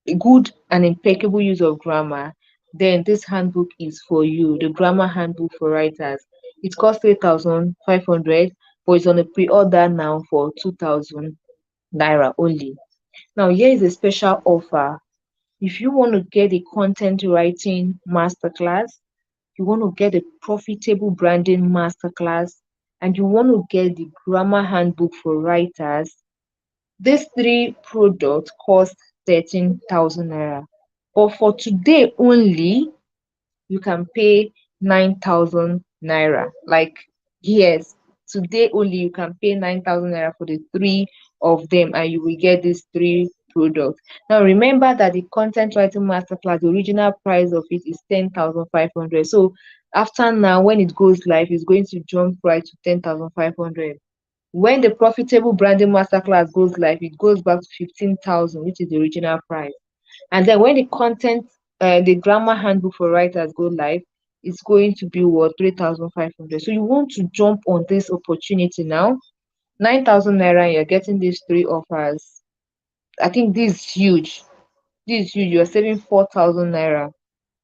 a good and impeccable use of grammar, then this handbook is for you, the grammar handbook for writers. It costs 3,500, but it's on a pre-order now for 2,000 naira only. Now, here is a special offer. If you want to get a content writing masterclass, you want to get a profitable branding masterclass, and you want to get the grammar handbook for writers, these three products cost 13,000 naira. But for today only, you can pay 9,000 naira. Like, yes, today only you can pay 9,000 naira for the three of them, and you will get these three products. Now, remember that the content writing masterclass, the original price of it is 10,500. So, after now, when it goes live, it's going to jump right to 10,500. When the profitable branding masterclass goes live, it goes back to 15,000, which is the original price. And then when the content, the grammar handbook for writers go live, it's going to be what, 3,500. So you want to jump on this opportunity now. 9,000 naira, and you're getting these three offers. I think this is huge. This is huge. You're saving 4,000 naira.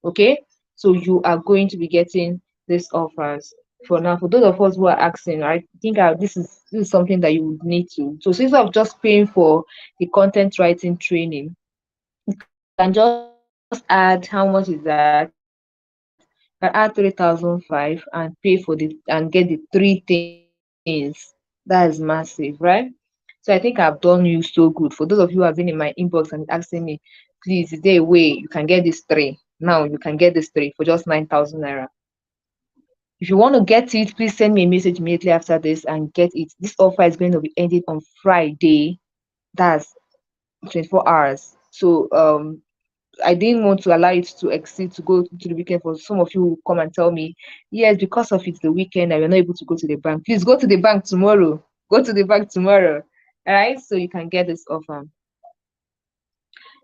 Okay, so you are going to be getting these offers for now. For those of us who are asking, I think this is something that you would need to. So instead of just paying for the content writing training, you can just add, how much is that? You can add 3,500 and pay for the and get the three things. That is massive, right? So I think I've done you so good. For those of you who have been in my inbox and asking me, please, is there a way you can get these three? Now you can get this three for just 9,000 naira. If you want to get it, please send me a message immediately after this and get it. This offer is going to be ending on Friday. That's 24 hours. So I didn't want to allow it to exceed to go to the weekend. For some of you who come and tell me, yes, because of it's the weekend and we're not able to go to the bank. Please go to the bank tomorrow. Go to the bank tomorrow. All right, so you can get this offer.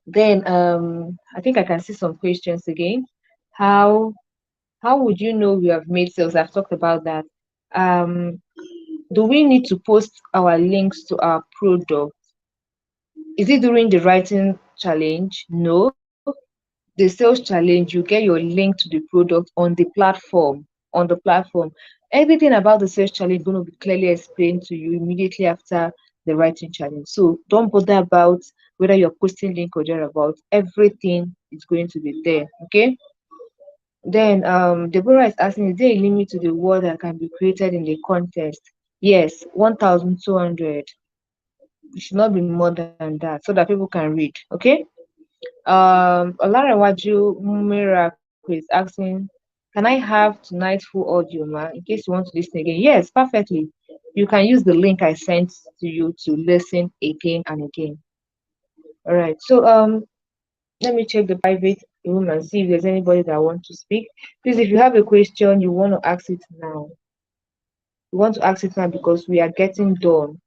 Then I think I can see some questions again. How How would you know we have made sales? I've talked about that. Um, do we need to post our links to our product? Is it during the writing challenge? No. The sales challenge, you get your link to the product on the platform. On the platform, everything about the sales challenge is going to be clearly explained to you immediately after the writing challenge. So don't bother about whether you're posting link or thereabout. Everything is going to be there. Okay. Then Deborah is asking, is there a limit to the word that can be created in the contest? Yes, 1,200. It should not be more than that so that people can read. Okay. Olarewaju Miracle is asking, can I have tonight's full audio, ma, in case you want to listen again? Yes, perfectly. You can use the link I sent to you to listen again and again. All right. So let me check the private room and see if there's anybody that wants to speak. Please, if you have a question, you want to ask it now. You want to ask it now because we are getting done.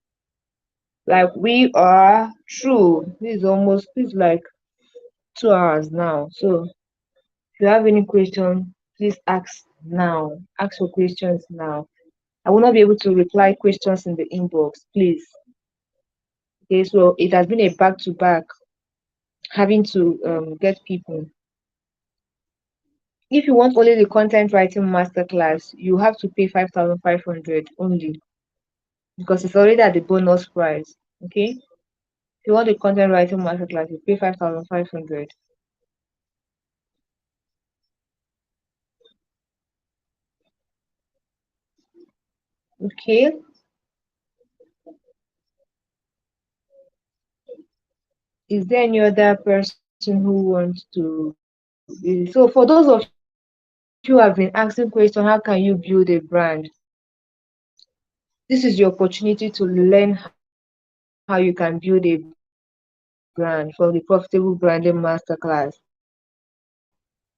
Like we are through. This is like 2 hours now. So if you have any question, please ask now. Ask your questions now. I will not be able to reply questions in the inbox, please. Okay, so it has been a back to back having to get people. If you want only the content writing masterclass, you have to pay 5,500 only because it's already at the bonus price. Okay, if you want the content writing masterclass, you pay 5,500. Okay. Is there any other person who wants to? So for those of you who have been asking questions, how can you build a brand? This is your opportunity to learn how you can build a brand from the Profitable Branding Masterclass.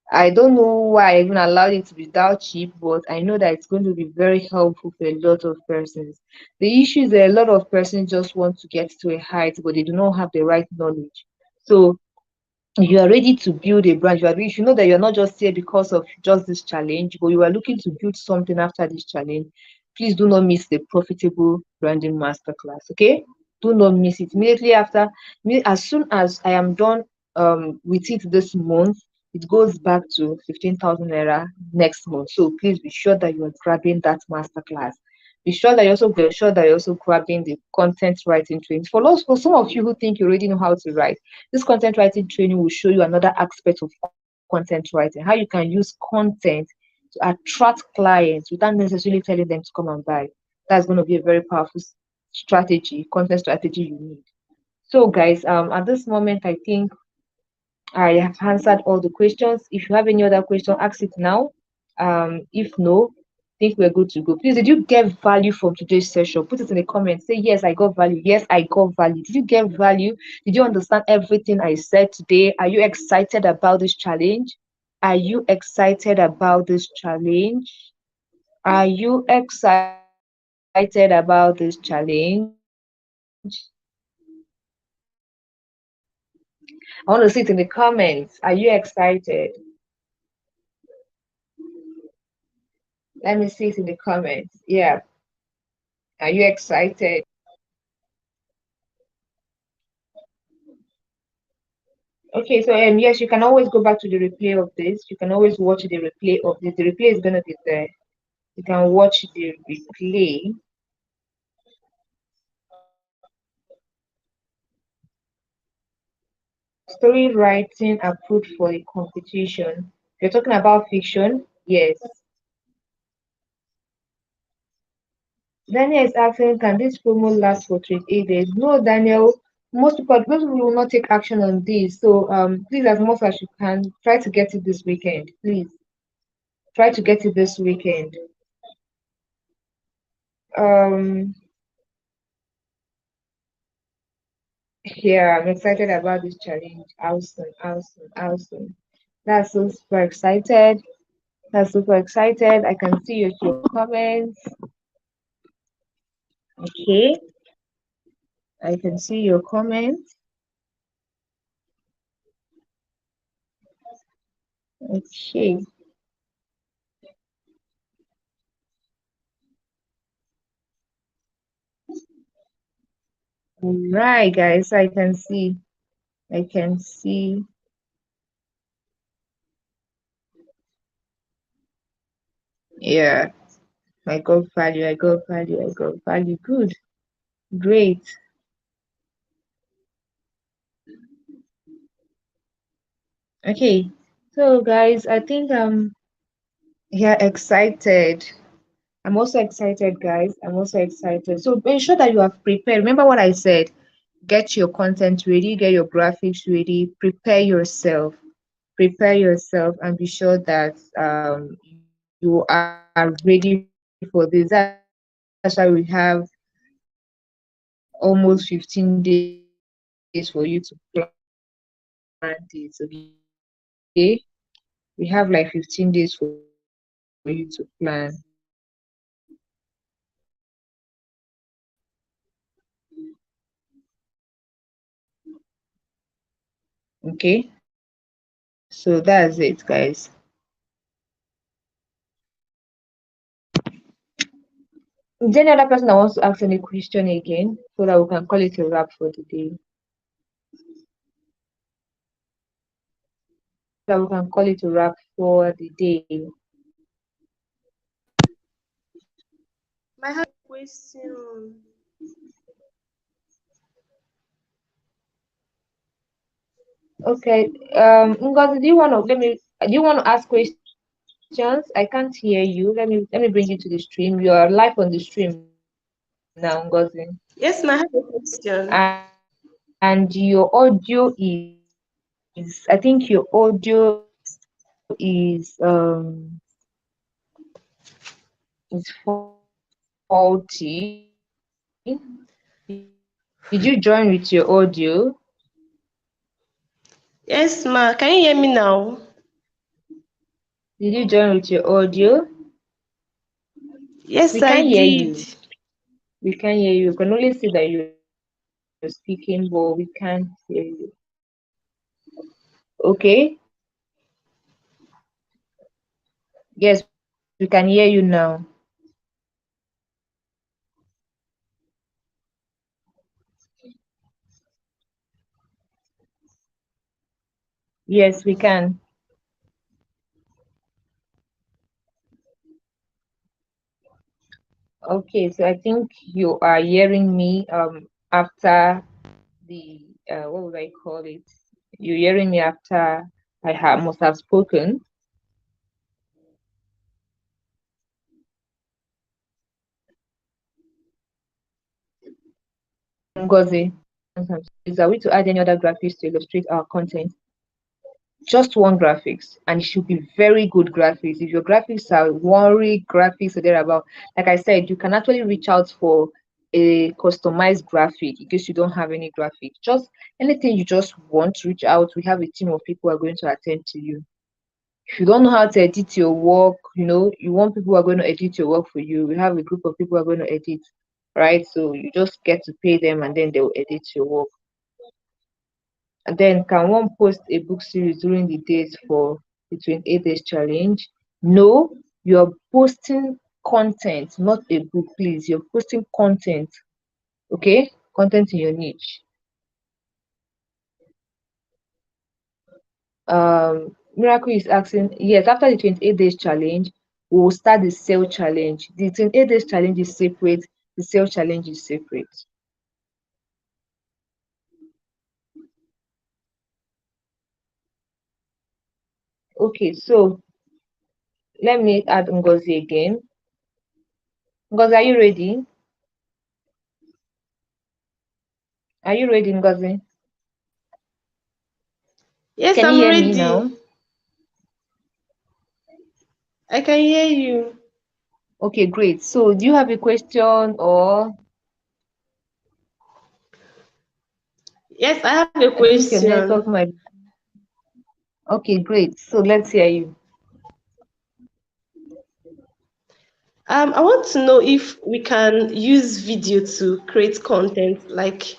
I don't know why I even allowed it to be that cheap, but I know that it's going to be very helpful for a lot of persons. The issue is that a lot of persons just want to get to a height, but they do not have the right knowledge. So if you are ready to build a brand, you should know that you're not just here because of just this challenge, but you are looking to build something after this challenge. Please do not miss the Profitable Branding Masterclass. Okay, do not miss it. Immediately after, as soon as I am done with it this month, it goes back to 15,000 naira next month. So please be sure that you are grabbing that masterclass. Be sure that you're also grabbing the content writing training. For some of you who think you already know how to write, this content writing training will show you another aspect of content writing, how you can use content to attract clients without necessarily telling them to come and buy. That's going to be a very powerful strategy, content strategy you need. So, guys, at this moment, I think I have answered all the questions. If you have any other question, ask it now. If no, I think we're good to go. Please, did you get value from today's session? Put it in the comments. Say, yes, I got value. Yes, I got value. Did you get value? Did you understand everything I said today? Are you excited about this challenge? Are you excited about this challenge? Are you excited about this challenge? I want to see it in the comments. Are you excited? Let me see it in the comments. Yeah. Are you excited? Okay, so yes, you can always go back to the replay of this. You can always watch the replay of this. The replay is gonna be there. You can watch the replay. Story writing approved for a competition. You're talking about fiction? Yes. Daniel is asking, can this promo last for 28 days? No, Daniel. Most people will not take action on this. So please, as much as you can, try to get it this weekend. Please try to get it this weekend. Um, yeah, I'm excited about this challenge. Awesome, awesome, awesome. That's so super excited. That's super excited. I can see your comments. Okay, I can see your comments. Okay. Right, guys, I can see. I can see. Yeah, I got value. I got value. I got value. Good. Great. Okay. So, guys, I think yeah, excited. I'm also excited, guys. I'm also excited. So ensure that you have prepared. Remember what I said. Get your content ready, get your graphics ready, prepare yourself, and be sure that you are ready for this. That's why we have almost 15 days for you to plan this, okay? We have like 15 days for you to plan, okay? So that's it, guys. Is there any other person that wants to ask any question again so that we can call it a wrap for the day? So that we can call it a wrap for the day. I have a question. Okay. Ngozi, do you want to ask questions? I can't hear you. Let me bring you to the stream. You are live on the stream now, Ngozi. Yes, ma, I have a question. And your audio is, I think your audio is faulty. Did you join with your audio? Yes, ma, can you hear me now? Did you join with your audio? Yes, We I can't hear did. you. We can't hear you. We can only see that you're speaking, but we can't hear you. Okay? Yes, we can hear you now. Yes, we can. Okay, so I think you are hearing me after the what would I call it? You're hearing me after must have spoken. Ngozi, is are we to add any other graphics to illustrate our content? Just one graphics, and it should be very good graphics. If your graphics are worry graphics or thereabout, like I said, you can actually reach out for a customized graphic in case you don't have any graphic. Just anything you just want, reach out. We have a team of people who are going to attend to you. If you don't know how to edit your work, you want people who are going to edit your work for you. We have a group of people who are going to edit, right? So you just get to pay them and then they'll edit your work. And then can one post a book series during the days for the 28 days challenge? No, you're posting content, not a book, please. You're posting content, okay? Content in your niche. Miracle is asking, yes, after the 28 days challenge, we will start the sale challenge. The 28 days challenge is separate, the sale challenge is separate. Okay, so let me add Ngozi again. Ngozi, are you ready? Are you ready, Ngozi? Yes, Can you I'm hear me ready. now? I can hear you. Okay, great. So do you have a question or Yes, I have a I think your question. network might. Okay, great. So let's hear you. I want to know if we can use video to create content. Like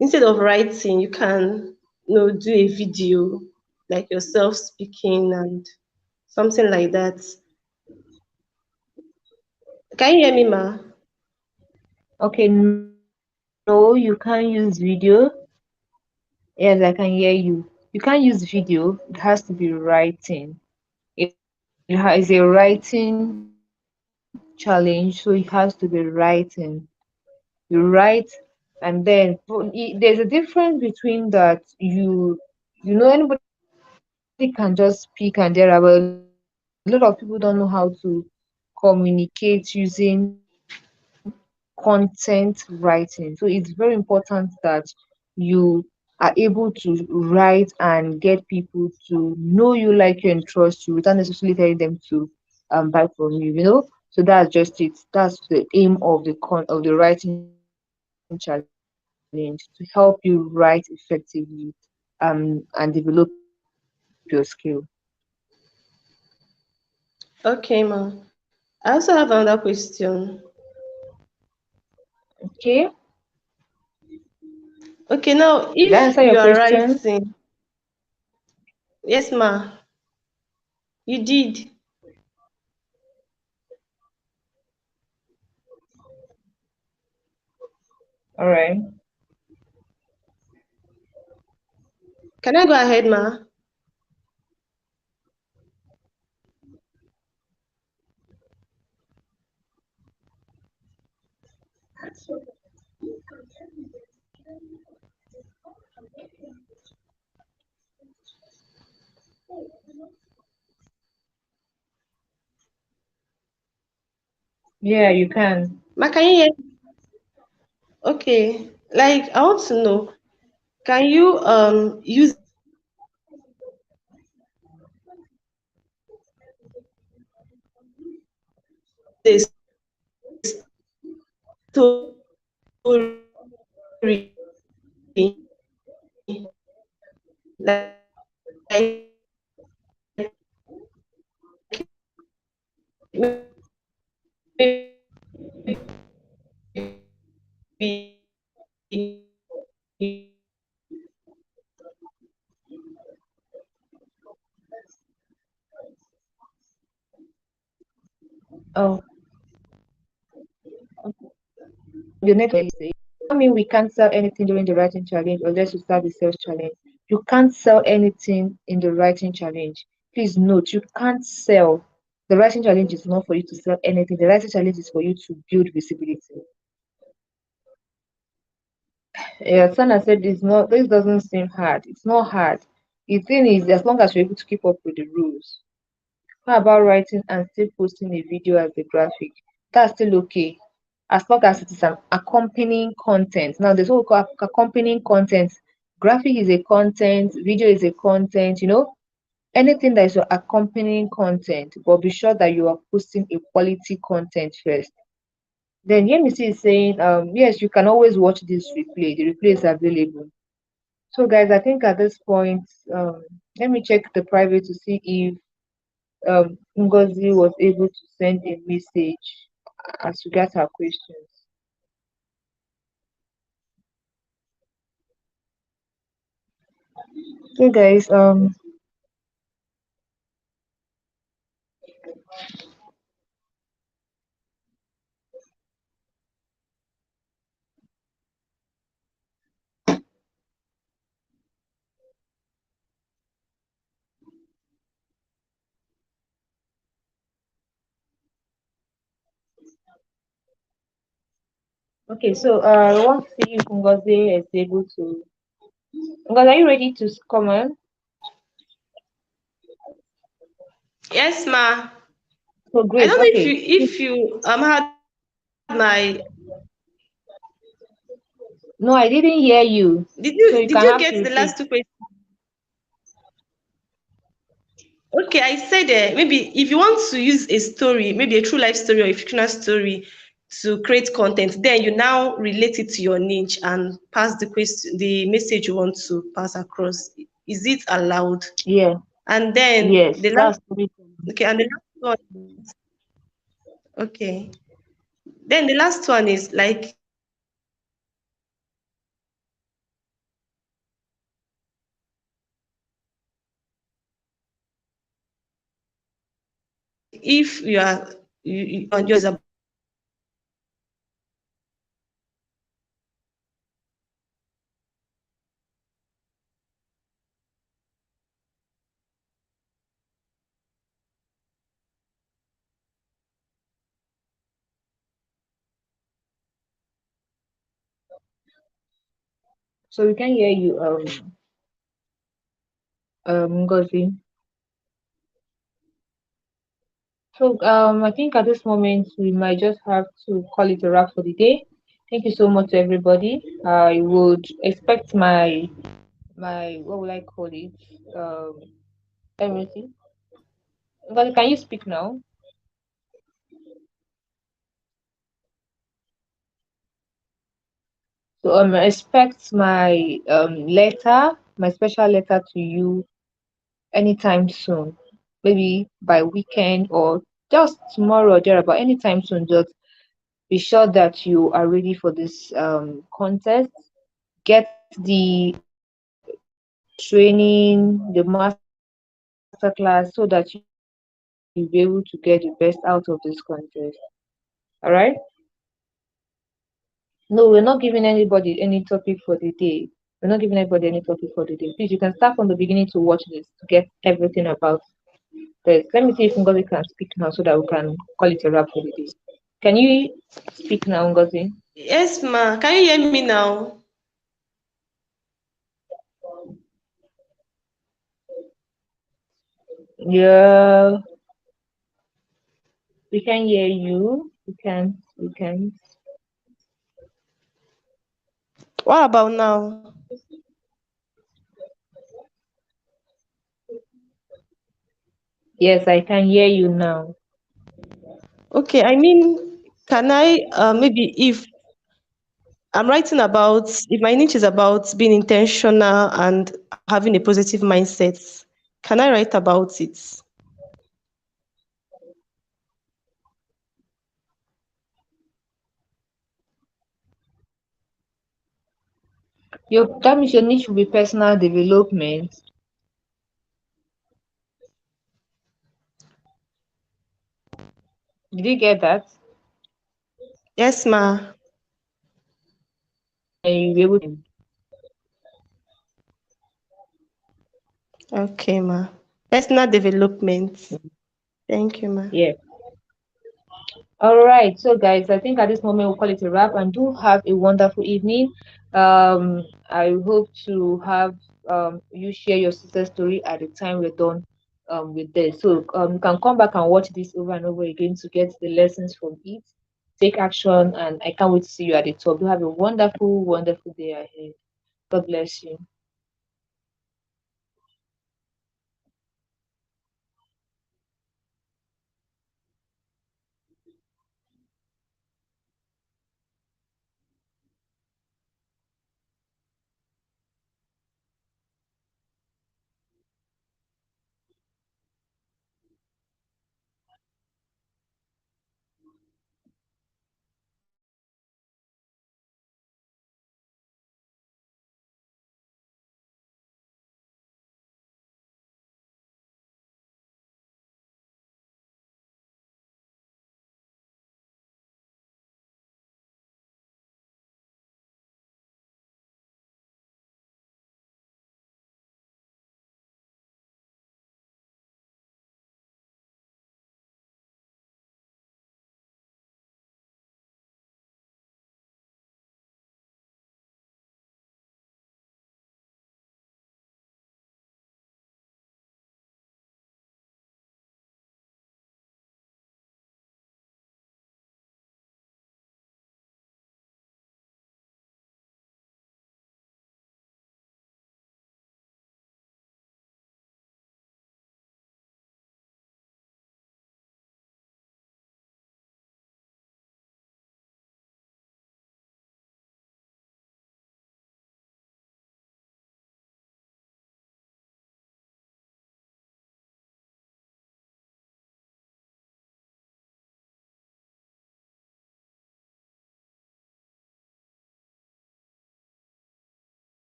instead of writing, you can, do a video like yourself speaking and something like that. Can you hear me, ma? Okay, no, No, you can't use video. Yes, I can hear you. You can't use video. It has to be writing. It's a writing challenge, so it has to be writing. You write, and then there's a difference between that. Anybody can just speak and there, but a lot of people don't know how to communicate using content writing. So it's very important that you are able to write and get people to know you, like you, and trust you without necessarily telling them to buy from you. So that's just it. That's the aim of the writing challenge, to help you write effectively and develop your skill. Okay, ma. I also have another question. Okay, Okay, now did I if answer your you are question? writing, yes, ma, you did. All right. Can I go ahead, ma? Yeah, you can. Ma, can you hear? Okay, like I want to know, can you use a Oh, the next one is, I mean, we can't sell anything during the writing challenge unless you start the sales challenge. You can't sell anything in the writing challenge. Please note, you can't sell. The writing challenge is not for you to sell anything. The writing challenge is for you to build visibility. Yeah, Sana said it's not. This doesn't seem hard. It's not hard. The thing is, as long as you're able to keep up with the rules. How about writing and still posting a video as a graphic? That's still okay, as long as it is an accompanying content. Now, there's what we call accompanying content. Graphic is a content, video is a content, anything that is your accompanying content, but be sure that you are posting a quality content first. Then Yemisi is saying, yes, you can always watch this replay. The replay is available. So, guys, I think at this point, let me check the private to see if Ngozi was able to send a message as regards her questions. So, guys, okay, so I want to see if Ngozi is able to. Ngozi, are you ready to come on? yes, ma. So I great. don't know if Okay. you had my No, I didn't hear you. did So you you did can you have to get the repeat. last two questions? Okay, I said maybe if you want to use a story, maybe a true life story or a fictional story to create content, then you now relate it to your niche and pass the message you want to pass across. Is it allowed? Yeah. And then Yes. the last That's storytelling. okay, and the last one, okay. Then the last one is like if you are you, on yours So we can hear you, Ngozi. So I think at this moment we might just have to call it a wrap for the day. Thank you so much to everybody. I would expect my what would I call it? Everything. Ngozi, can you speak now? So expect my letter, my special letter to you anytime soon. Maybe by weekend or just tomorrow or thereabout, anytime soon. Just be sure that you are ready for this contest. Get the training, the masterclass, so that you'll be able to get the best out of this contest. All right? No, we're not giving anybody any topic for the day. We're not giving anybody any topic for the day. Please, you can start from the beginning to watch this to get everything about this. Let me see if Ngozi can speak now so that we can call it a wrap for the day. Can you speak now, Ngozi? Yes, ma. Can you hear me now? Yeah, we can hear you. We can. What about now? Yes, I can hear you now. Okay, I mean, can I maybe if I'm writing about if my niche is about being intentional and having a positive mindset, can I write about it? Your that means your niche will be personal development. Did you get that? Yes, ma. And you'll be able to. Okay, ma. Personal development. Thank you, ma. Yeah. All right. So, guys, I think at this moment we'll call it a wrap and do have a wonderful evening. I hope to have you share your success story at the time we're done with this. So, you can come back and watch this over and over again to get the lessons from it. Take action, and I can't wait to see you at the top. Do have a wonderful, wonderful day ahead. God bless you.